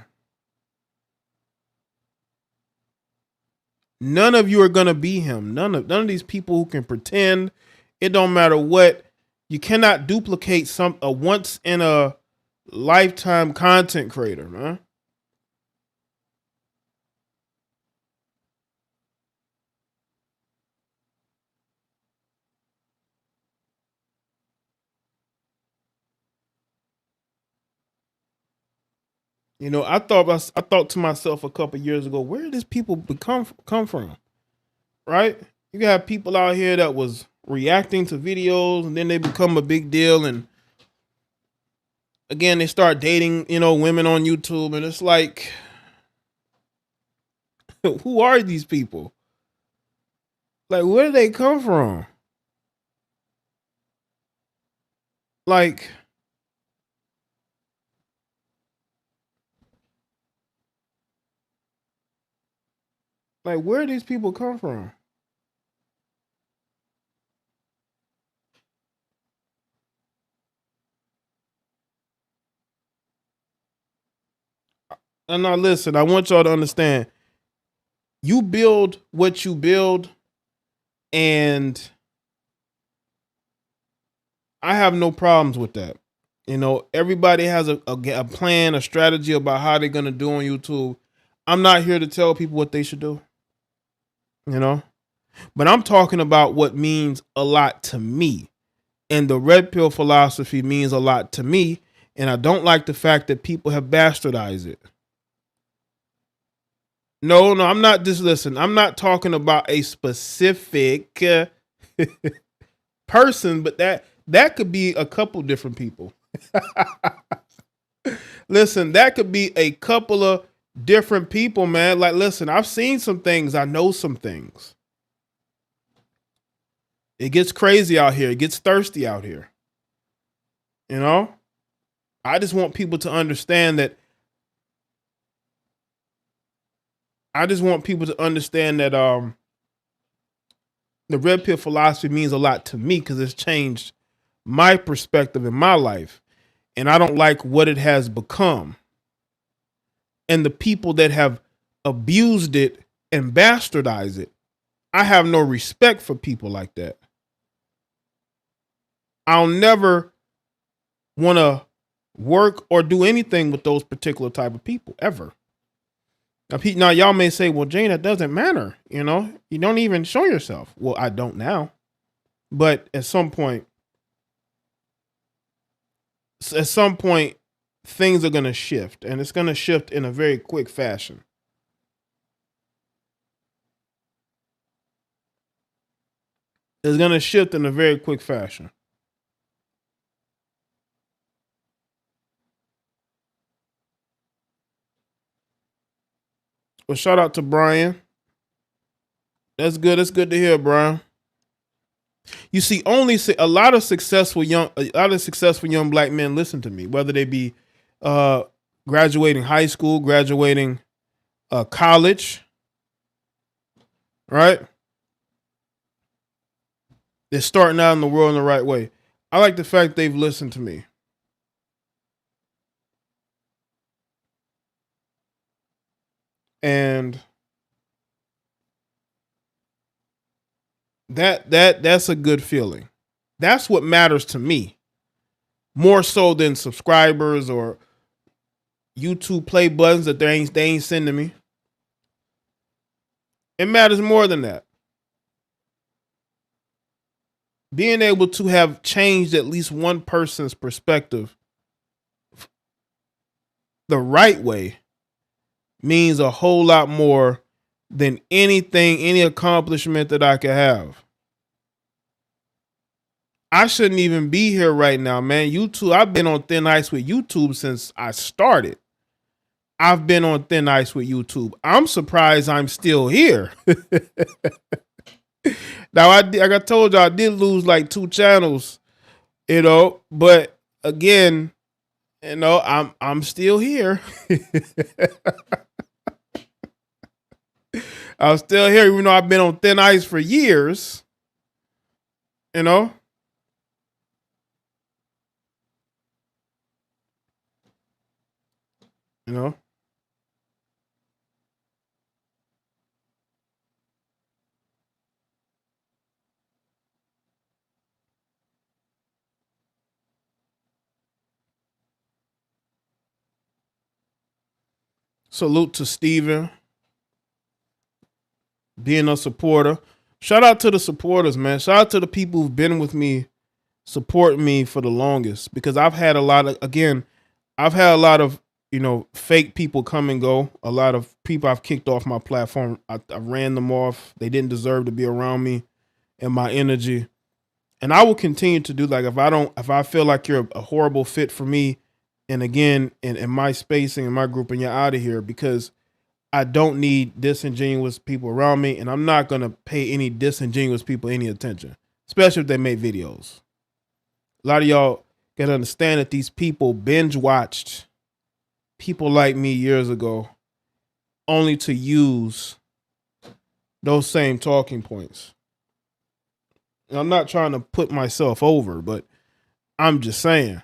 None of you are gonna be him. None of these people who can pretend. It don't matter what. You cannot duplicate a once in a lifetime content creator, man. You know, I thought to myself a couple years ago, where did these people come from? Right? You got people out here that was reacting to videos and then they become a big deal, and again they start dating, women on YouTube, and it's like, who are these people? Like, where do they come from? Like, where do these people come from? And now listen, I want y'all to understand. You build what you build, and I have no problems with that. Everybody has a plan, a strategy about how they're going to do on YouTube. I'm not here to tell people what they should do. But I'm talking about what means a lot to me. And the red pill philosophy means a lot to me. And I don't like the fact that people have bastardized it. No, I'm not just listen. I'm not talking about a specific person, but that could be a couple different people. Listen, that could be a couple of different people, man. Like, listen, I've seen some things. I know some things. It gets crazy out here. It gets thirsty out here. I just want people to understand that. The red pill philosophy means a lot to me because it's changed my perspective in my life. And I don't like what it has become. and the people that have abused it and bastardized it. I have no respect for people like that. I'll never want to work or do anything with those particular type of people ever. Now y'all may say, well, Jane, that doesn't matter. You know, you don't even show yourself. Well, I don't now. But at some point, things are going to shift, and it's going to shift in a very quick fashion. It's going to shift in a very quick fashion. Well, shout out to Brian. That's good. That's good to hear, Brian. You see, only a lot of successful young black men listen to me, whether they be graduating high school, graduating college, right? They're starting out in the world in the right way. I like the fact they've listened to me. And that's a good feeling. That's what matters to me. More so than subscribers or YouTube play buttons that they ain't sending me. It matters more than that. Being able to have changed at least one person's perspective the right way means a whole lot more than any accomplishment that I could have. I shouldn't even be here right now, man. YouTube, I've been on thin ice with YouTube since I started. I've been on thin ice with YouTube. I'm surprised I'm still here. Now, like I told you, I did lose like 2 channels, you know, but again, you know, I'm still here. I'm still here, even though I've been on thin ice for years. You know? You know? Salute to Steven being a supporter. Shout out to the supporters, man. Shout out to the people who've been with me, supporting me for the longest. Because I've had a lot of, you know, fake people come and go. A lot of people I've kicked off my platform. I ran them off. They didn't deserve to be around me and my energy. And I will continue to do, like, if I feel like you're a horrible fit for me, and again, in my spacing, in my group, and you're out of here, because I don't need disingenuous people around me, and I'm not going to pay any disingenuous people any attention, especially if they make videos. A lot of y'all got to understand that these people binge watched people like me years ago only to use those same talking points. And I'm not trying to put myself over, but I'm just saying.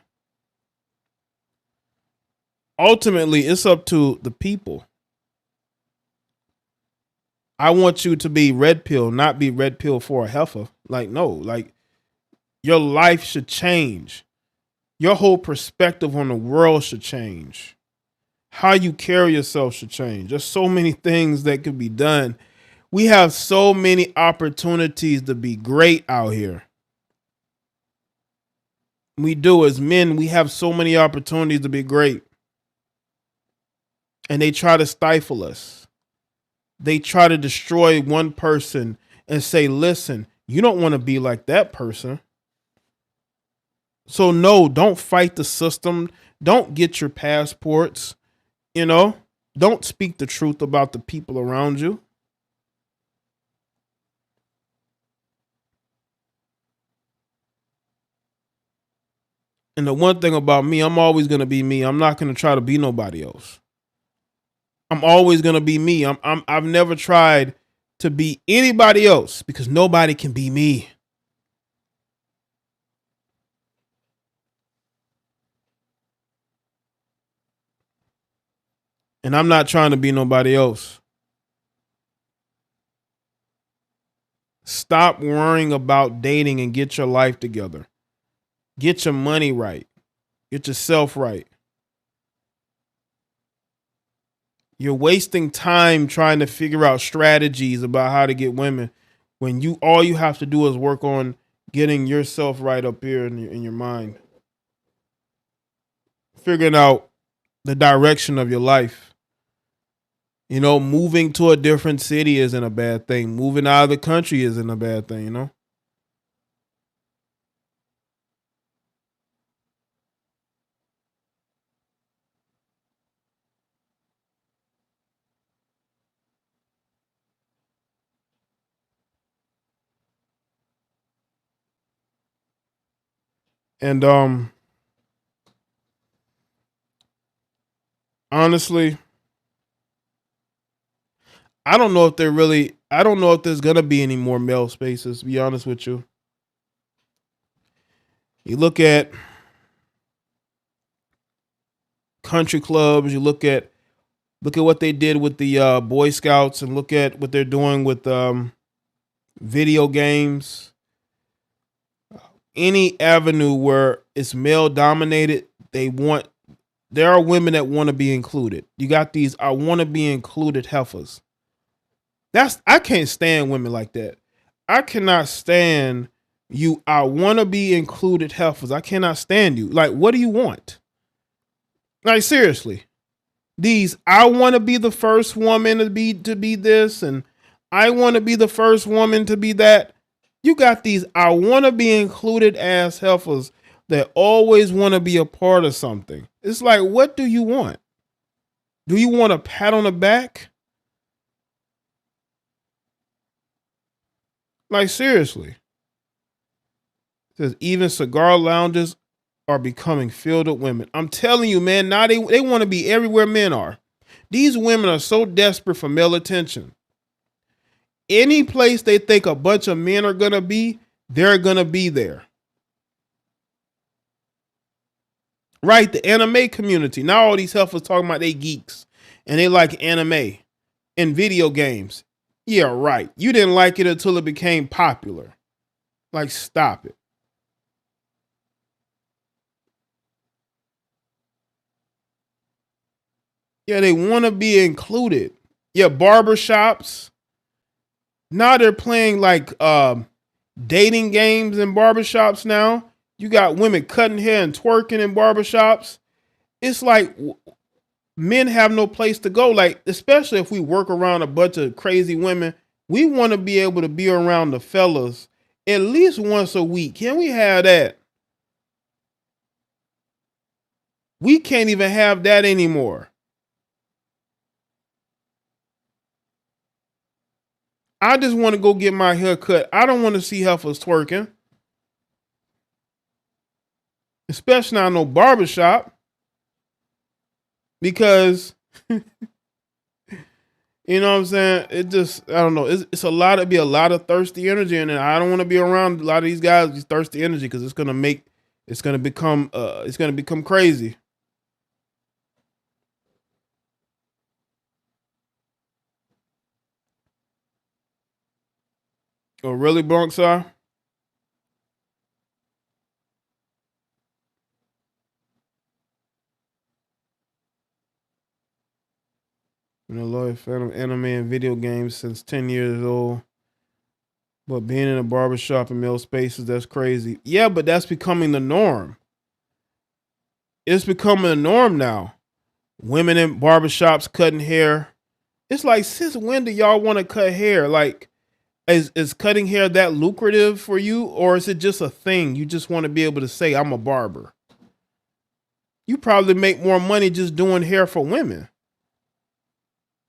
Ultimately, it's up to the people. I want you to be red pill, not be red pill for a heifer. Like, no, like, your life should change. Your whole perspective on the world should change. How you carry yourself should change. There's so many things that could be done. We have so many opportunities to be great out here. We do, as men, we have so many opportunities to be great. And they try to stifle us. They try to destroy one person and say, listen, you don't want to be like that person. So no, don't fight the system. Don't get your passports. You know, don't speak the truth about the people around you. And the one thing about me, I'm always going to be me. I'm not going to try to be nobody else. I'm always going to be me. I've never tried to be anybody else, because nobody can be me. And I'm not trying to be nobody else. Stop worrying about dating and get your life together. Get your money right. Get yourself right. You're wasting time trying to figure out strategies about how to get women when all you have to do is work on getting yourself right up here in your mind. Figuring out the direction of your life. You know, moving to a different city isn't a bad thing. Moving out of the country isn't a bad thing, you know? And honestly, I don't know if there's gonna be any more male spaces, to be honest with you. You country clubs, you look at what they did with the Boy Scouts, and look at what they're doing with video games. Any avenue where it's male dominated, there are women that want to be included. You got these I want to be included heifers. I can't stand women like that. I cannot stand you. I want to be included heifers. I cannot stand you. Like, what do you want? Like, seriously. These I want to be the first woman to be this, and I want to be the first woman to be that. You got these I want to be included ass heifers that always want to be a part of something. It's like, what do you want? Do you want a pat on the back? Like, seriously. It says even cigar lounges are becoming filled with women. I'm telling you, man, now they want to be everywhere men are. These women are so desperate for male attention. Any place they think a bunch of men are going to be, they're going to be there. Right, the anime community. Now all these heifers talking about they geeks and they like anime and video games. Yeah, right. You didn't like it until it became popular. Like, stop it. Yeah, they want to be included. Yeah, barbershops. Now they're playing like dating games in barbershops now. You got women cutting hair and twerking in barbershops. It's like men have no place to go. Like, especially if we work around a bunch of crazy women, we want to be able to be around the fellas at least once a week. Can we have that? We can't even have that anymore. I just want to go get my hair cut. I don't want to see heifers twerking. Especially not no barbershop. Because, you know what I'm saying? It just, I don't know. It's it'd be a lot of thirsty energy in it. I don't want to be around a lot of these guys, these thirsty energy, because it's going to become crazy. Oh, really, Bronx are? You know, loyal fan of anime and video games since 10 years old. But being in a barbershop and male spaces, that's crazy. Yeah, but that's becoming the norm. It's becoming the norm now. Women in barbershops cutting hair. It's like, since when do y'all want to cut hair? Like, is cutting hair that lucrative for you? Or is it just a thing? You just want to be able to say, I'm a barber. You probably make more money just doing hair for women.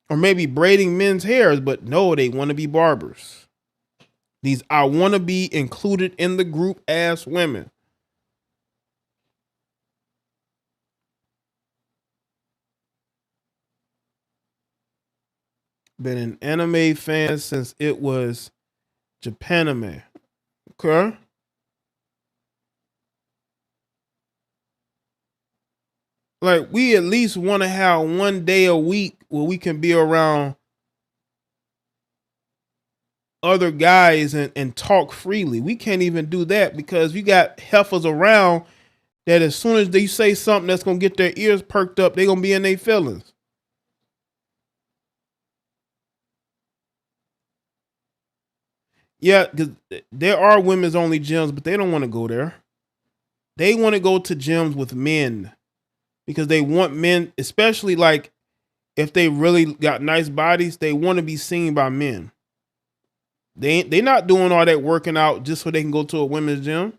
Or maybe braiding men's hairs, but no, they want to be barbers. These I want to be included in the group ass women. Been an anime fan since it was Japanime. Okay. Like, we at least want to have one day a week where we can be around other guys and talk freely. We can't even do that because you got heifers around that as soon as they say something that's gonna get their ears perked up, they're gonna be in their feelings. Yeah, because there are women's only gyms, but they don't want to go there. They want to go to gyms with men because they want men, especially like if they really got nice bodies, they want to be seen by men. They not doing all that working out just so they can go to a women's gym.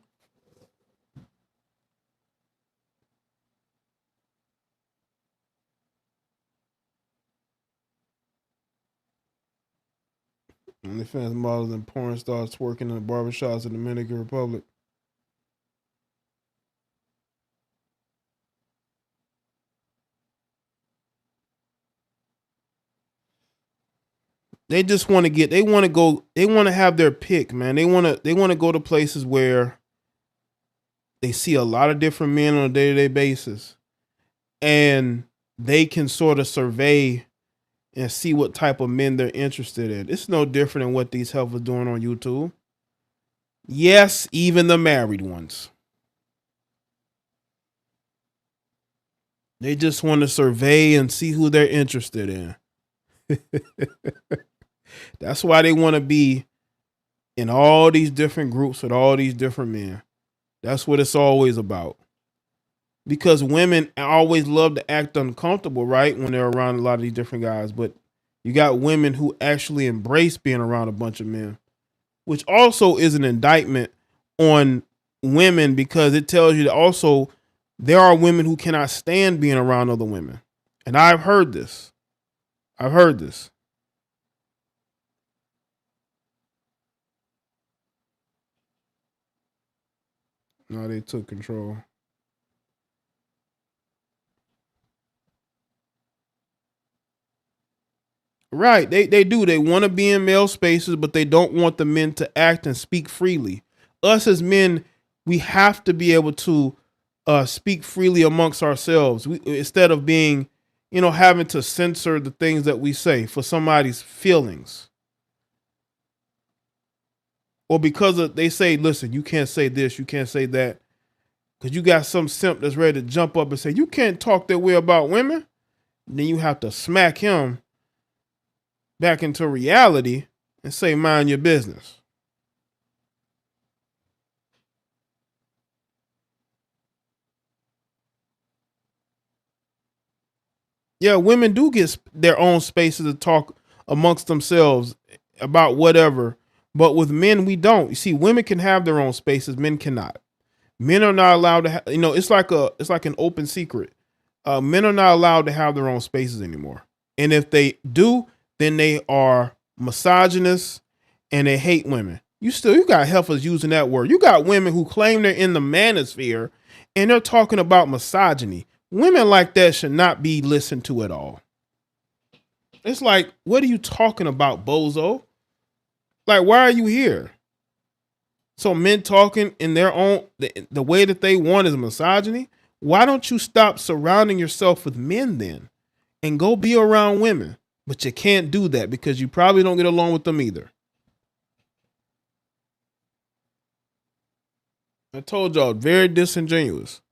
OnlyFans models and porn stars working in the barbershops in the Dominican Republic. They just want to get. They want to go. They want to have their pick, man. They want to. They want to go to places where they see a lot of different men on a day-to-day basis, and they can sort of survey and see what type of men they're interested in. It's no different than what these heifers doing on YouTube. Yes, even the married ones. They just want to survey and see who they're interested in. That's why they want to be in all these different groups with all these different men. That's what it's always about. Because women always love to act uncomfortable, right? When they're around a lot of these different guys. But you got women who actually embrace being around a bunch of men, which also is an indictment on women because it tells you that also there are women who cannot stand being around other women. And I've heard this. I've heard this. No, they took control. Right. They do. They want to be in male spaces, but they don't want the men to act and speak freely. Us as men, we have to be able to speak freely amongst ourselves. Instead of being, having to censor the things that we say for somebody's feelings. Or because they say, listen, you can't say this, you can't say that. Because you got some simp that's ready to jump up and say, you can't talk that way about women. And then you have to smack him back into reality and say, mind your business. Yeah, women do get their own spaces to talk amongst themselves about whatever. But with men, we don't. You see, women can have their own spaces. Men cannot. Men are not allowed to have, it's like an open secret. Men are not allowed to have their own spaces anymore. And if they do, then they are misogynist and they hate women. You got heifers using that word. You got women who claim they're in the manosphere and they're talking about misogyny. Women like that should not be listened to at all. It's like, what are you talking about, bozo? Like, why are you here? So men talking in their own, the way that they want is misogyny. Why don't you stop surrounding yourself with men then and go be around women? But you can't do that because you probably don't get along with them either. I told y'all, very disingenuous.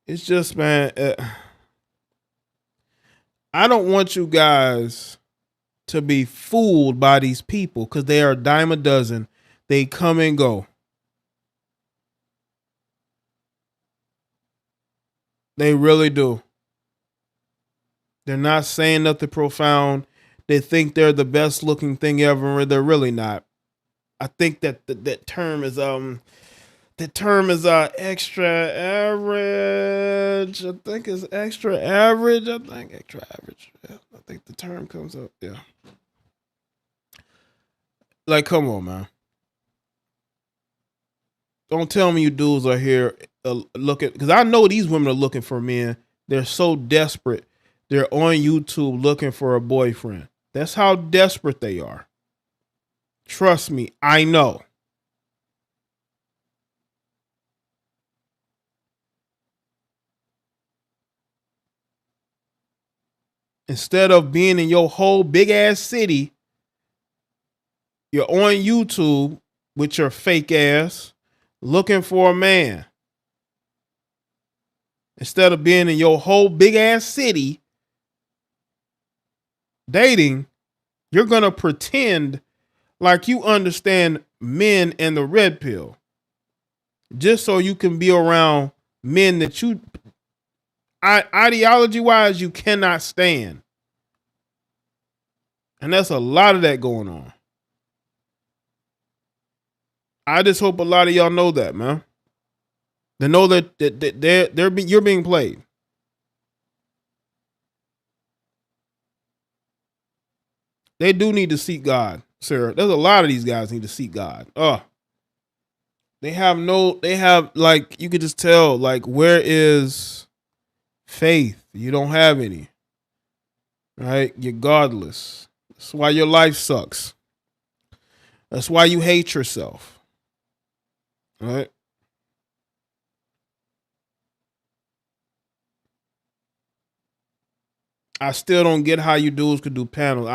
It's just, man, I don't want you guys to be fooled by these people because they are a dime a dozen. They come and go. They really do. They're not saying nothing profound. They think they're the best looking thing ever, and they're really not. I think that term is extra average. I think it's extra average. Yeah, I think the term comes up. Yeah. Like, come on, man. Don't tell me you dudes are here looking, because I know these women are looking for men They're so desperate. They're on YouTube looking for a boyfriend. That's how desperate they are. Trust me, I know. Instead of being in your whole big ass city, you're on YouTube with your fake ass looking for a man. Instead of being in your whole big ass city dating, you're going to pretend like you understand men and the red pill just so you can be around men that you, ideology wise, you cannot stand. And that's a lot of that going on. I just hope a lot of y'all know that, man. They know that you're being played. They do need to seek God, Sarah. There's a lot of these guys need to seek God. They have like, you could just tell, like, where is faith? You don't have any. Right? You're godless. That's why your life sucks. That's why you hate yourself. Right? I still don't get how you dudes could do panels.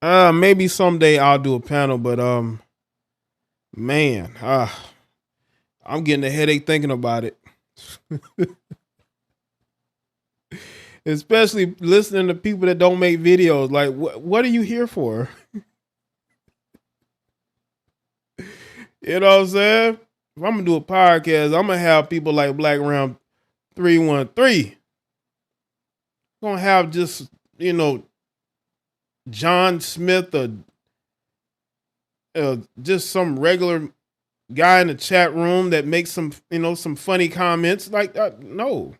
Maybe someday I'll do a panel, but man, I'm getting a headache thinking about it. Especially listening to people that don't make videos. Like, what are you here for? You know what I'm saying? If I'm gonna do a podcast, I'm gonna have people like Black Round 313. I'm gonna have just, John Smith or just some regular guy in the chat room that makes some, some funny comments. Like, no.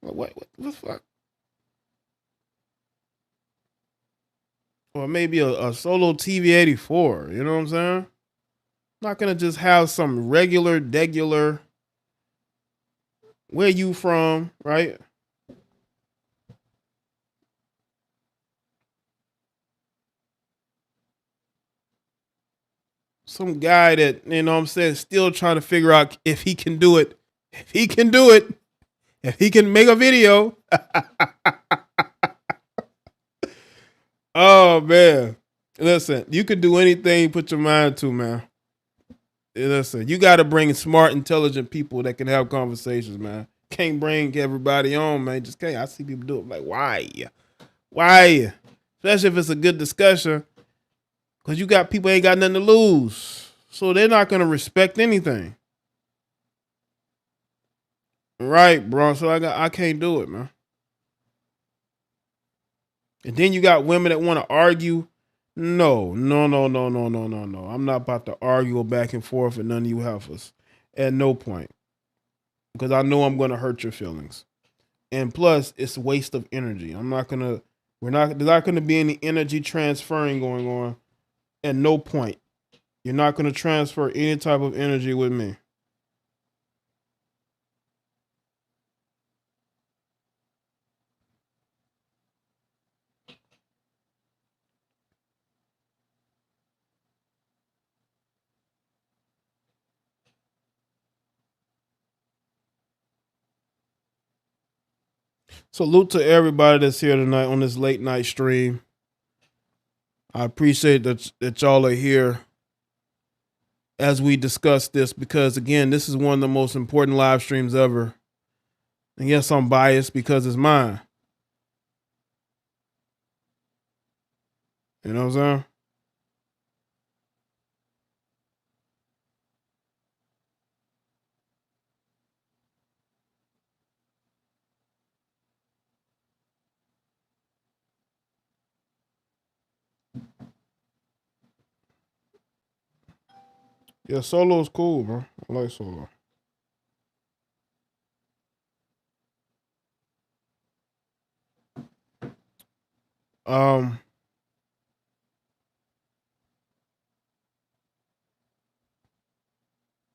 What the fuck? Or maybe a solo TV84. You know what I'm saying? I'm not gonna just have some regular, degular. Where you from, right? Some guy that, what I'm saying, still trying to figure out if he can do it. If he can do it. If he can make a video. Oh, man. Listen, you can do anything you put your mind to, man. Listen, you got to bring smart, intelligent people that can have conversations, man. Can't bring everybody on, man. Just can't. I see people do it. Like, why? Why? Especially if it's a good discussion. Because you got people ain't got nothing to lose. So they're not going to respect anything. Right, bro. So I can't do it, man. And then you got women that want to argue. No. I'm not about to argue back and forth with none of you heifers. At no point. Because I know I'm going to hurt your feelings. And plus, it's a waste of energy. There's not going to be any energy transferring going on. At no point. You're not going to transfer any type of energy with me. Salute to everybody that's here tonight on this late night stream. I appreciate that y'all are here as we discuss this, because again, this is one of the most important live streams ever. And yes, I'm biased because it's mine. You know what I'm saying? Yeah, solo's cool, bro. I like solo.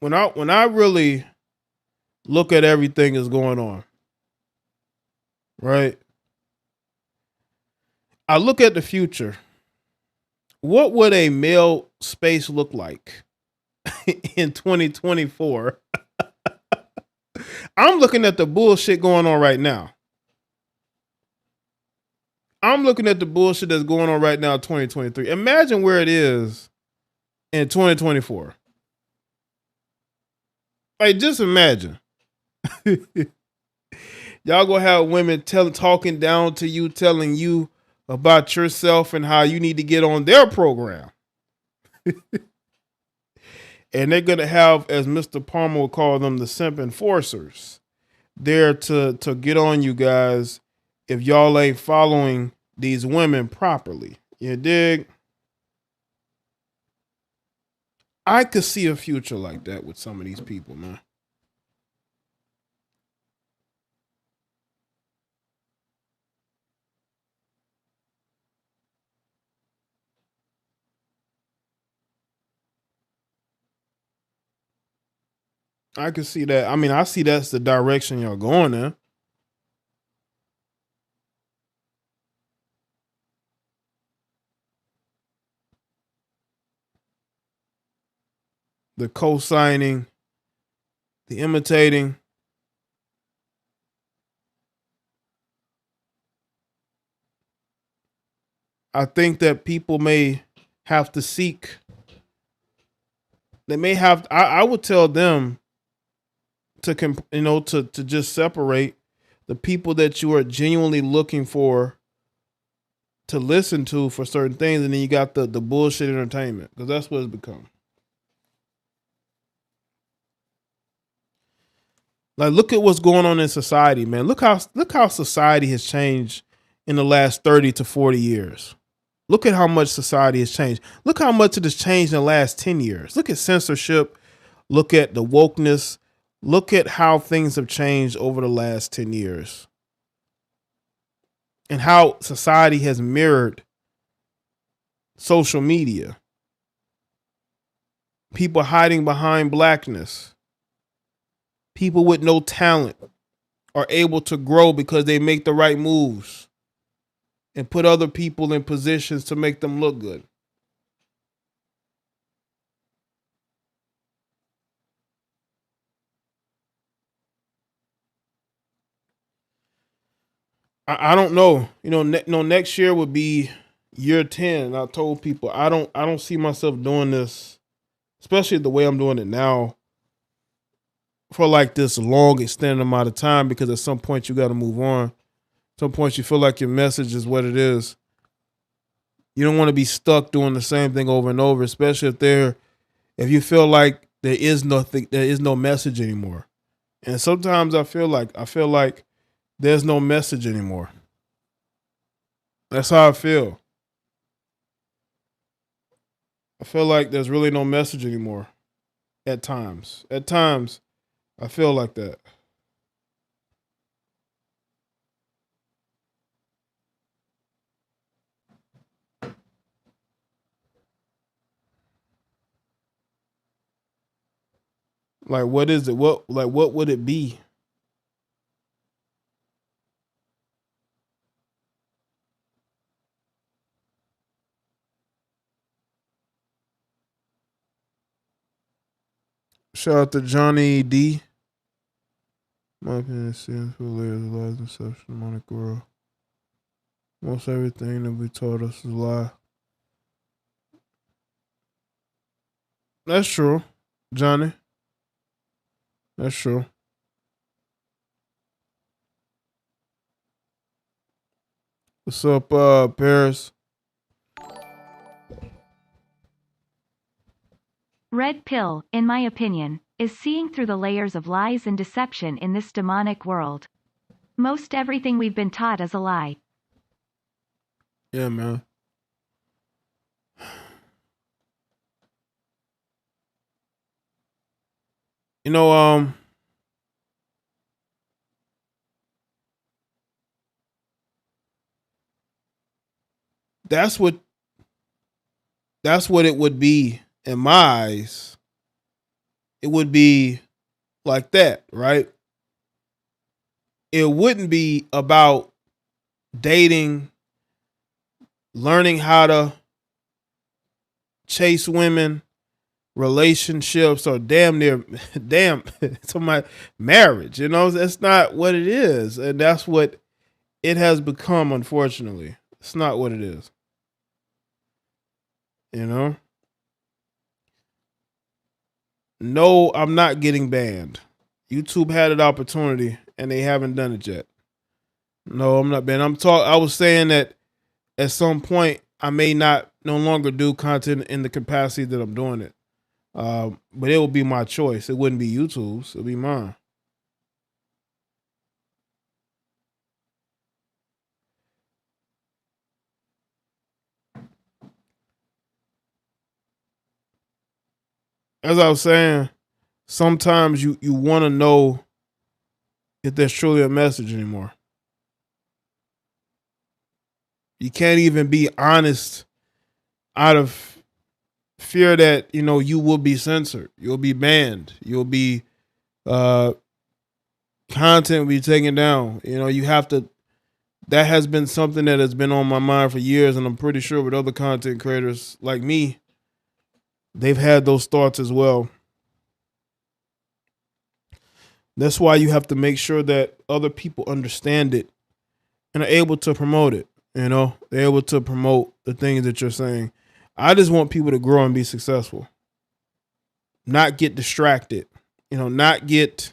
When I really look at everything that's going on, right? I look at the future. What would a male space look like in 2024? I'm looking at the bullshit going on right now. I'm looking at the bullshit that's going on right now in 2023. Imagine where it is in 2024. Like, just imagine. Y'all gonna have women talking down to you, telling you about yourself and how you need to get on their program. And they're gonna have, as Mr. Palmer will call them, the simp enforcers, there to get on you guys if y'all ain't following these women properly. You dig? I could see a future like that with some of these people, man. I could see that. I mean, I see that's the direction y'all going in. The co-signing, the imitating. I think that people may have to seek. They may have. I would tell them to to just separate the people that you are genuinely looking for to listen to for certain things, and then you got the bullshit entertainment, because that's what it's become. Like, look at what's going on in society, man. Look how society has changed in the last 30 to 40 years. Look at how much society has changed. Look how much it has changed in the last 10 years. Look at censorship. Look at the wokeness. Look at how things have changed over the last 10 years. And how society has mirrored social media. People hiding behind blackness. People with no talent are able to grow because they make the right moves and put other people in positions to make them look good. I don't know. Next year would be year 10. And I told people I don't see myself doing this, especially the way I'm doing it now, for like this long extended amount of time, because at some point you got to move on. At some point you feel like your message is what it is. You don't want to be stuck doing the same thing over and over, especially if you feel like there is no message anymore. And sometimes I feel like there's no message anymore. That's how I feel. I feel like there's really no message anymore at times. At times, I feel like that. Like, what is it? What would it be? Shout out to Johnny D. My opinion stands for layers of lies and deception among the world. Most everything that we taught us is a lie. That's true, Johnny. That's true. What's up, Paris? Red pill, in my opinion, is seeing through the layers of lies and deception in this demonic world. Most everything we've been taught is a lie. Yeah, man. You know, that's what it would be in my eyes. It would be like that, right? it wouldn't be about dating, learning how to chase women, relationships, or damn to my marriage. You know, that's not what it is. And that's what it has become, unfortunately. It's not what it is. You know? No, I'm not getting banned. YouTube had an opportunity and they haven't done it yet. No, I'm not banned. I was saying that at some point I may not no longer do content in the capacity that I'm doing it. But it will be my choice. It wouldn't be YouTube's. It'll be mine. As I was saying, sometimes you want to know if there's truly a message anymore. You can't even be honest out of fear that, you know, you will be censored. You'll be banned. You'll be content will be taken down. You know, you have to. That has been something that has been on my mind for years, and I'm pretty sure with other content creators like me, they've had those thoughts as well. That's why you have to make sure that other people understand it and are able to promote it. You know, they're able to promote the things that you're saying. I just want people to grow and be successful, not get distracted, you know, not get,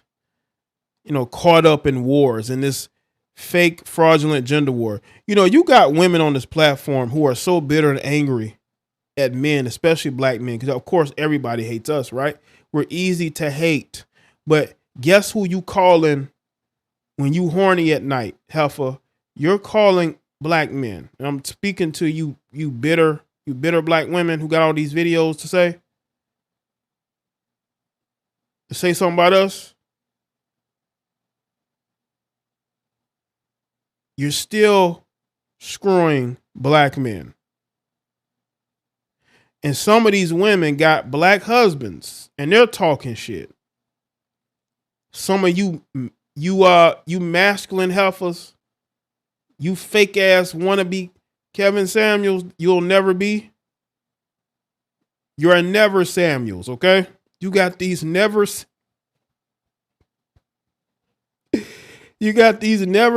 you know, caught up in wars and this fake fraudulent gender war. You know, you got women on this platform who are so bitter and angry at men, especially black men, because of course everybody hates us, right? We're easy to hate. But guess who you calling when you horny at night, heifer? You're calling black men. And I'm speaking to you bitter black women who got all these videos to say something about us. You're still screwing black men. And some of these women got black husbands and they're talking shit. Some of you masculine heifers, you fake ass wannabe Kevin Samuels, you'll never be. You're never Samuels, okay? You got these never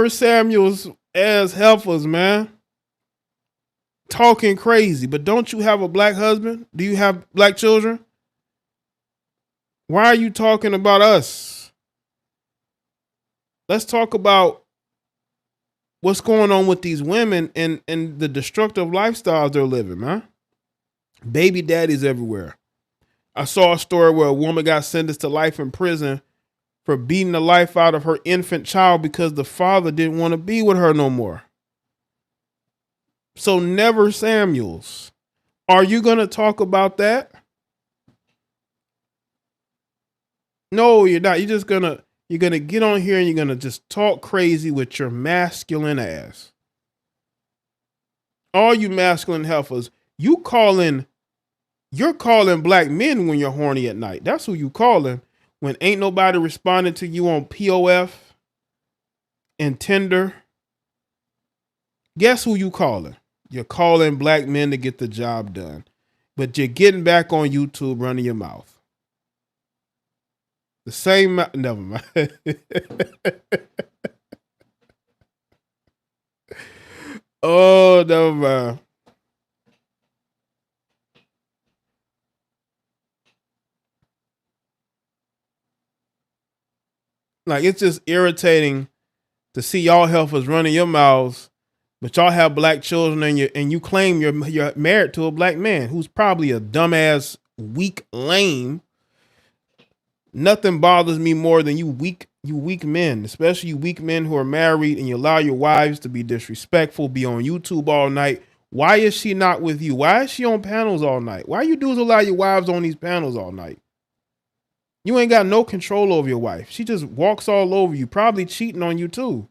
Samuels as heifers, man. Talking crazy, but don't you have a black husband? Do you have black children? Why are you talking about us? Let's talk about what's going on with these women and the destructive lifestyles they're living, man. Baby daddies everywhere. I saw a story where a woman got sentenced to life in prison for beating the life out of her infant child because the father didn't want to be with her no more. So never Samuels. Are you going to talk about that? No, you're not. You're going to get on here and you're going to just talk crazy with your masculine ass. All you masculine heifers, you're calling black men when you're horny at night. That's who you calling when ain't nobody responding to you on POF and Tinder. Guess who you calling? You're calling black men to get the job done. But you're getting back on YouTube running your mouth. The same, never mind. Oh, never mind. Like, it's just irritating to see y'all heifers running your mouths, but y'all have black children and you claim you're married to a black man who's probably a dumbass, weak, lame. Nothing bothers me more than you weak men, especially you weak men who are married and you allow your wives to be disrespectful, be on YouTube all night. Why is she not with you? Why is she on panels all night? Why you dudes allow your wives on these panels all night? You ain't got no control over your wife. She just walks all over you, probably cheating on you too.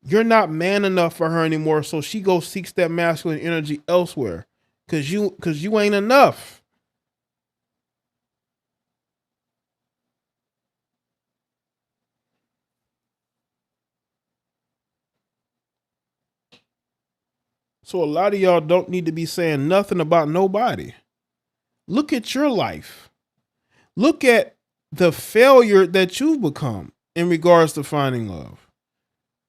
You're not man enough for her anymore, so she goes seeks that masculine energy elsewhere. Cause you ain't enough. So a lot of y'all don't need to be saying nothing about nobody. Look at your life. Look at the failure that you've become in regards to finding love.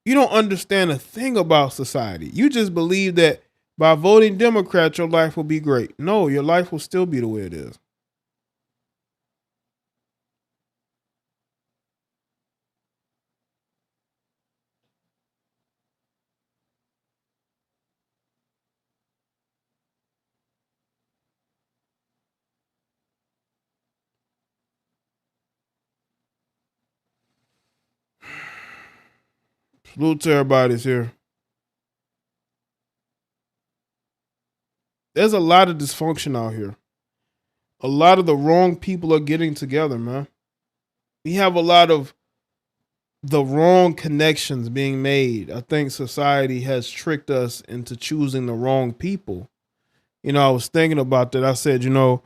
You don't understand a thing about society. You just believe that by voting Democrat, your life will be great. No, your life will still be the way it is. Salute to everybody's here. There's a lot of dysfunction out here. A lot of the wrong people are getting together, man. We have a lot of the wrong connections being made. I think society has tricked us into choosing the wrong people. I was thinking about that. I said, we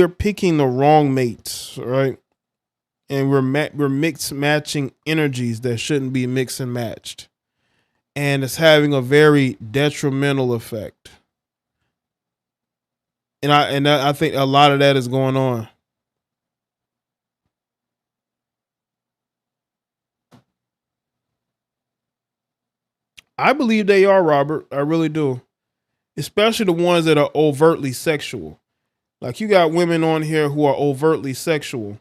are picking the wrong mates, right? And we're mix matching energies that shouldn't be mixed and matched, and it's having a very detrimental effect. And I think a lot of that is going on. I believe they are, Robert. I really do. Especially the ones that are overtly sexual. Like you got women on here who are overtly sexual,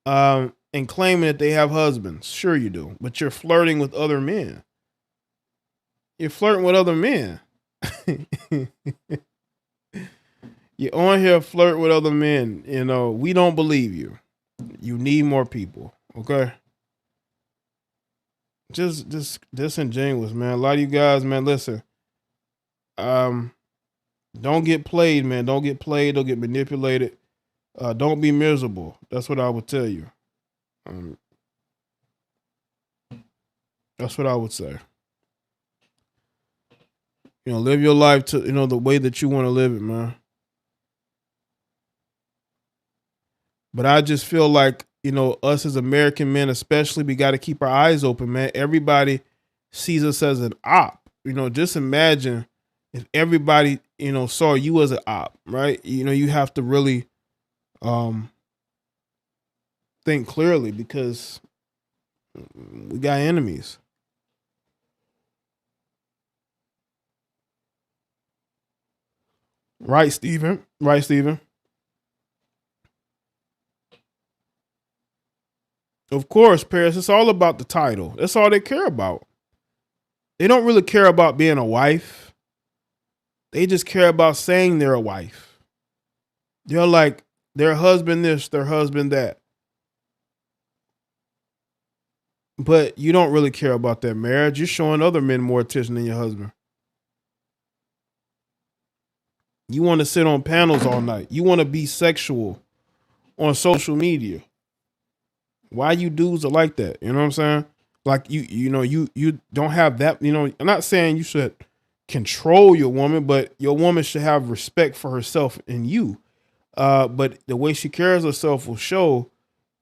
and claiming that they have husbands. Sure you do, but you're flirting with other men. You're flirting with other men. You're on here flirting with other men. We don't believe you. You need more people. Okay. Just disingenuous, man. A lot of you guys, man, listen. Don't get played, man. Don't get played. Don't get manipulated. Don't be miserable. That's what I would tell you. That's what I would say. Live your life to the way that you want to live it, man. But I just feel like us as American men, especially, we got to keep our eyes open, man. Everybody sees us as an op. Just imagine if everybody saw you as an op, right? You have to really think clearly, because we got enemies. Right, Stephen? Right, Stephen? Of course, Paris, it's all about the title. That's all they care about. They don't really care about being a wife. They just care about saying they're a wife. They're like their husband this, their husband that. But you don't really care about that marriage. You're showing other men more attention than your husband. You want to sit on panels all night. You want to be sexual on social media. Why you dudes are like that? You know what I'm saying? Like you don't have that. I'm not saying you should control your woman, but your woman should have respect for herself and you. But the way she carries herself will show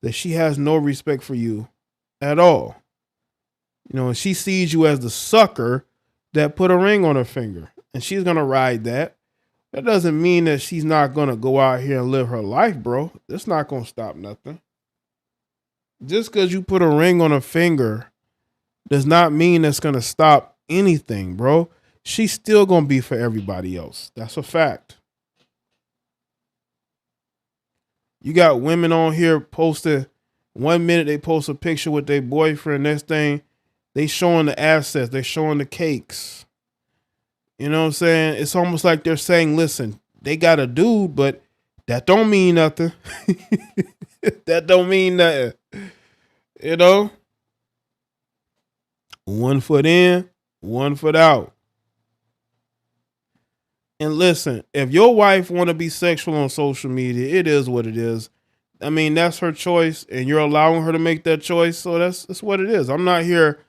that she has no respect for you at all. And she sees you as the sucker that put a ring on her finger, and she's gonna ride that. That doesn't mean that she's not gonna go out here and live her life, bro. That's not gonna stop nothing. Just because you put a ring on her finger does not mean that's gonna stop anything, bro. She's still gonna be for everybody else. That's a fact. You got women on here posting, 1 minute they post a picture with their boyfriend, next thing they showing the assets, they showing the cakes. You know what I'm saying? It's almost like they're saying, listen, they got a dude, but that don't mean nothing. That don't mean nothing. 1 foot in, 1 foot out. And listen, if your wife want to be sexual on social media, it is what it is. I mean, that's her choice, and you're allowing her to make that choice. So that's what it is. I'm not here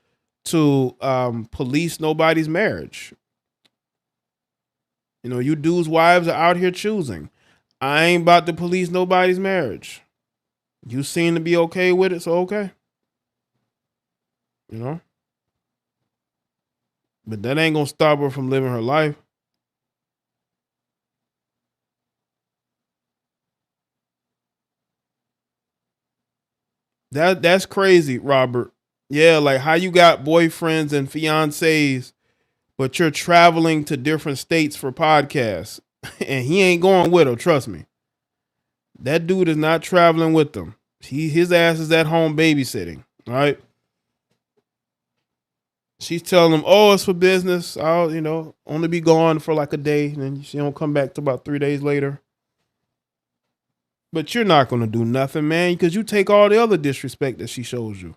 to police nobody's marriage. You dudes' wives are out here choosing. I ain't about to police nobody's marriage. You seem to be okay with it, so okay. But that ain't gonna stop her from living her life. That's crazy, Robert. Yeah, like how you got boyfriends and fiancés, but you're traveling to different states for podcasts, and he ain't going with her. Trust me, that dude is not traveling with them. His ass is at home babysitting. Right? She's telling him, "Oh, it's for business. I'll, only be gone for like a day, and then she don't come back till about 3 days later." But you're not gonna do nothing, man, because you take all the other disrespect that she shows you.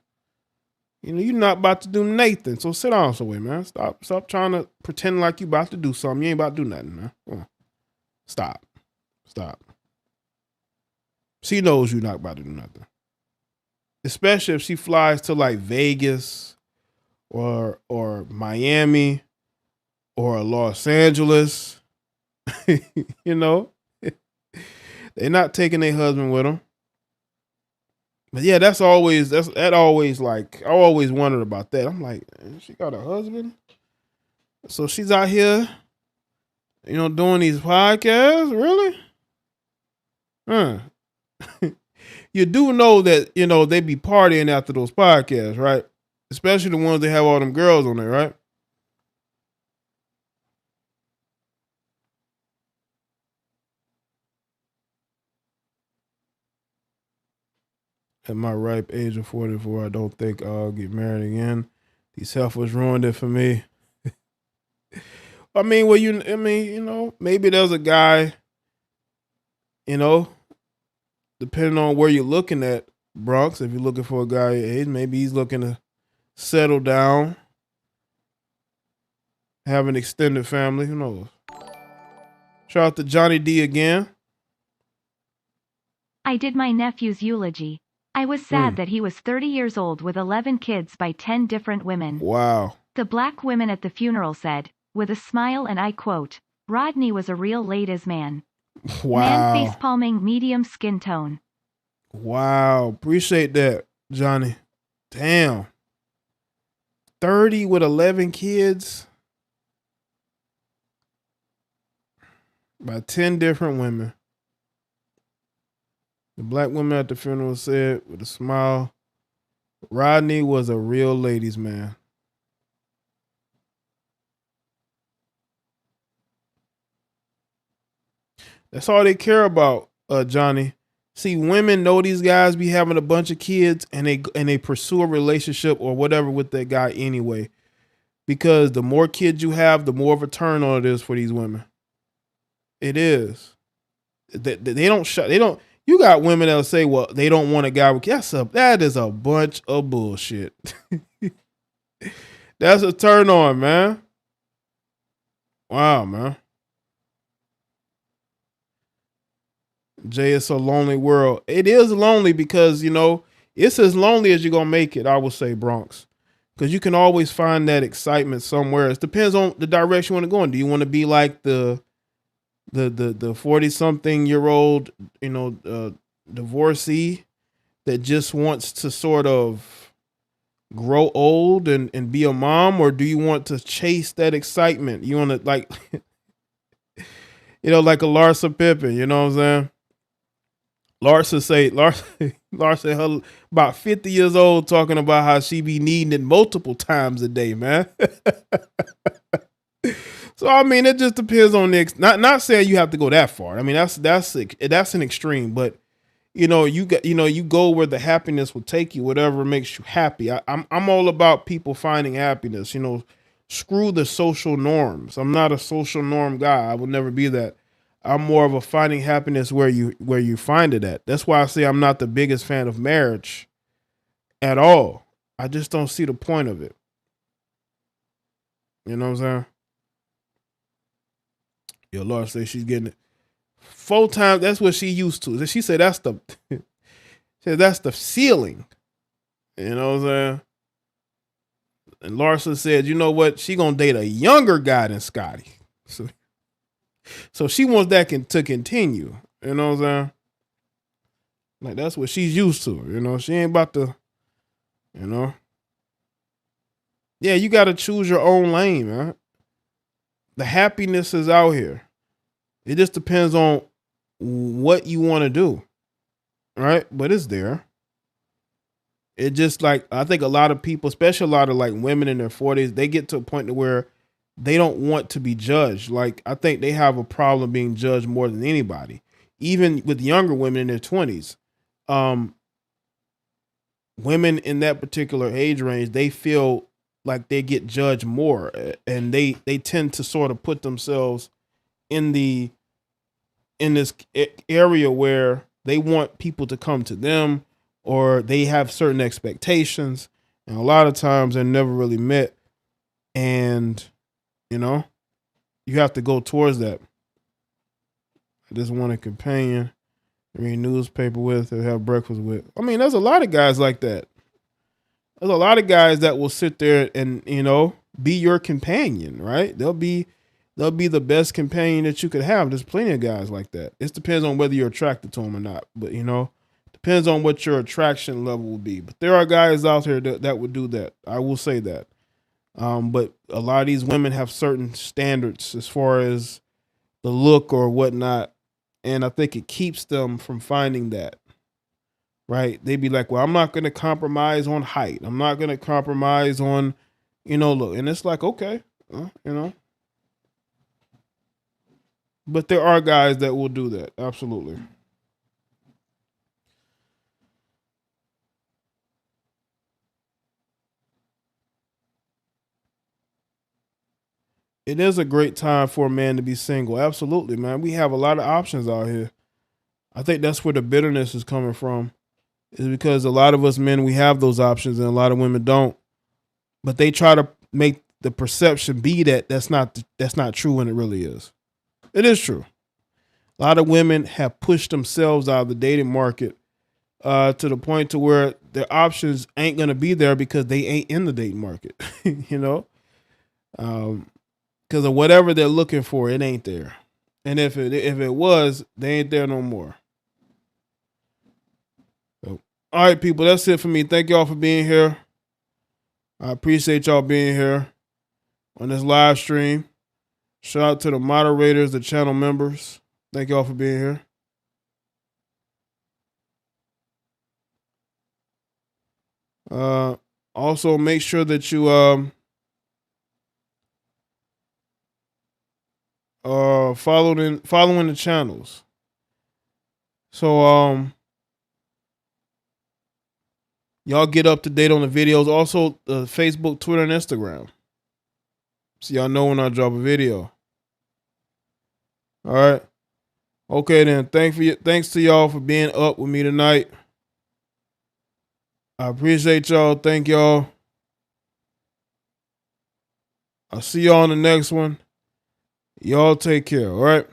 You're not about to do Nathan. So sit down somewhere, man. Stop trying to pretend like you about to do something. You ain't about to do nothing, man. Come on. Stop. She knows you're not about to do nothing. Especially if she flies to like Vegas or Miami or Los Angeles. They're not taking their husband with them. But yeah, that always like I always wondered about that. I'm like, she got a husband, so she's out here, doing these podcasts, really? Huh. You do know that they be partying after those podcasts, right? Especially the ones that have all them girls on there, right? At my ripe age of 44, I don't think I'll get married again. These heifers ruined it for me. I mean, maybe there's a guy, depending on where you're looking at, Bronx, if you're looking for a guy your age, maybe he's looking to settle down, have an extended family. Who knows? Shout out to Johnny D again. I did my nephew's eulogy. I was sad that he was 30 years old with 11 kids by 10 different women. Wow. The black women at the funeral said, with a smile, and I quote, "Rodney was a real ladies' man." Wow. Man face palming, medium skin tone. Wow. Appreciate that, Johnny. Damn. 30 with 11 kids by 10 different women. The black woman at the funeral said with a smile, Rodney was a real ladies' man. That's all they care about, Johnny. See, women know these guys be having a bunch of kids, and they pursue a relationship or whatever with that guy anyway. Because the more kids you have, the more of a turn on it is for these women. It is. They don't shut. They don't. You got women that'll say, "Well, they don't want a guy with kids." That is a bunch of bullshit. That's a turn on, man. Wow, man. Jay, it's a lonely world. It is lonely because, it's as lonely as you're going to make it, I would say, Bronx. Because you can always find that excitement somewhere. It depends on the direction you want to go in. Do you want to be like the 40-something-year-old, divorcee that just wants to sort of grow old and be a mom? Or do you want to chase that excitement? You want to like, like a Larsa Pippen, you know what I'm saying? Larsa her about 50 years old talking about how she be needing it multiple times a day, man. So I mean, it just depends on not saying you have to go that far. I mean, that's an extreme, but you go where the happiness will take you, whatever makes you happy. I'm all about people finding happiness. Screw the social norms. I'm not a social norm guy. I will never be that. I'm more of a finding happiness where you find it at. That's why I say I'm not the biggest fan of marriage at all. I just don't see the point of it. You know what I'm saying? Your Lord say she's getting it 4 times. That's what she used to. She said that's the ceiling. You know what I'm saying? And Larsa said, you know what? She gonna date a younger guy than Scotty. So she wants that to continue. You know what I'm saying? Like that's what she's used to. She ain't about to, Yeah, you got to choose your own lane, man. The happiness is out here. It just depends on what you want to do, right? But it's there. It just like I think a lot of people, especially a lot of like women in their 40s, they get to a point to where they don't want to be judged. Like I think they have a problem being judged more than anybody. Even with younger women in their 20s. Um, Women in that particular age range, they feel like they get judged more, and they tend to sort of put themselves in the in this area where they want people to come to them, or they have certain expectations, and a lot of times they're never really met. And you know, you have to go towards that. I just want a companion, read newspaper with, or have breakfast with. I mean, there's a lot of guys like that. There's a lot of guys that will sit there and be your companion, right? They'll be the best companion that you could have. There's plenty of guys like that. It depends on whether you're attracted to them or not. But depends on what your attraction level will be. But there are guys out there that would do that. I will say that. But a lot of these women have certain standards as far as the look or whatnot, and I think it keeps them from finding that. Right? They'd be like, "Well, I'm not going to compromise on height. I'm not going to compromise on, look." And it's like, okay, you know. But there are guys that will do that. Absolutely. It is a great time for a man to be single. Absolutely, man. We have a lot of options out here. I think that's where the bitterness is coming from. Is because a lot of us men, we have those options and a lot of women don't. But they try to make the perception be that that's not true when it really is. It is true. A lot of women have pushed themselves out of the dating market to the point to where their options ain't gonna be there because they ain't in the dating market. you know, because of whatever they're looking for, it ain't there. And if it was, they ain't there no more. So, all right, people, that's it for me. Thank y'all for being here. I appreciate y'all being here on this live stream. Shout out to the moderators, the channel members. Thank y'all for being here. Also, make sure that you following the channels. So y'all get up to date on the videos. Also, Facebook, Twitter, and Instagram. So y'all know when I drop a video. All right. Okay then. Thanks to y'all for being up with me tonight. I appreciate y'all. Thank y'all. I'll see y'all on the next one. Y'all take care. All right.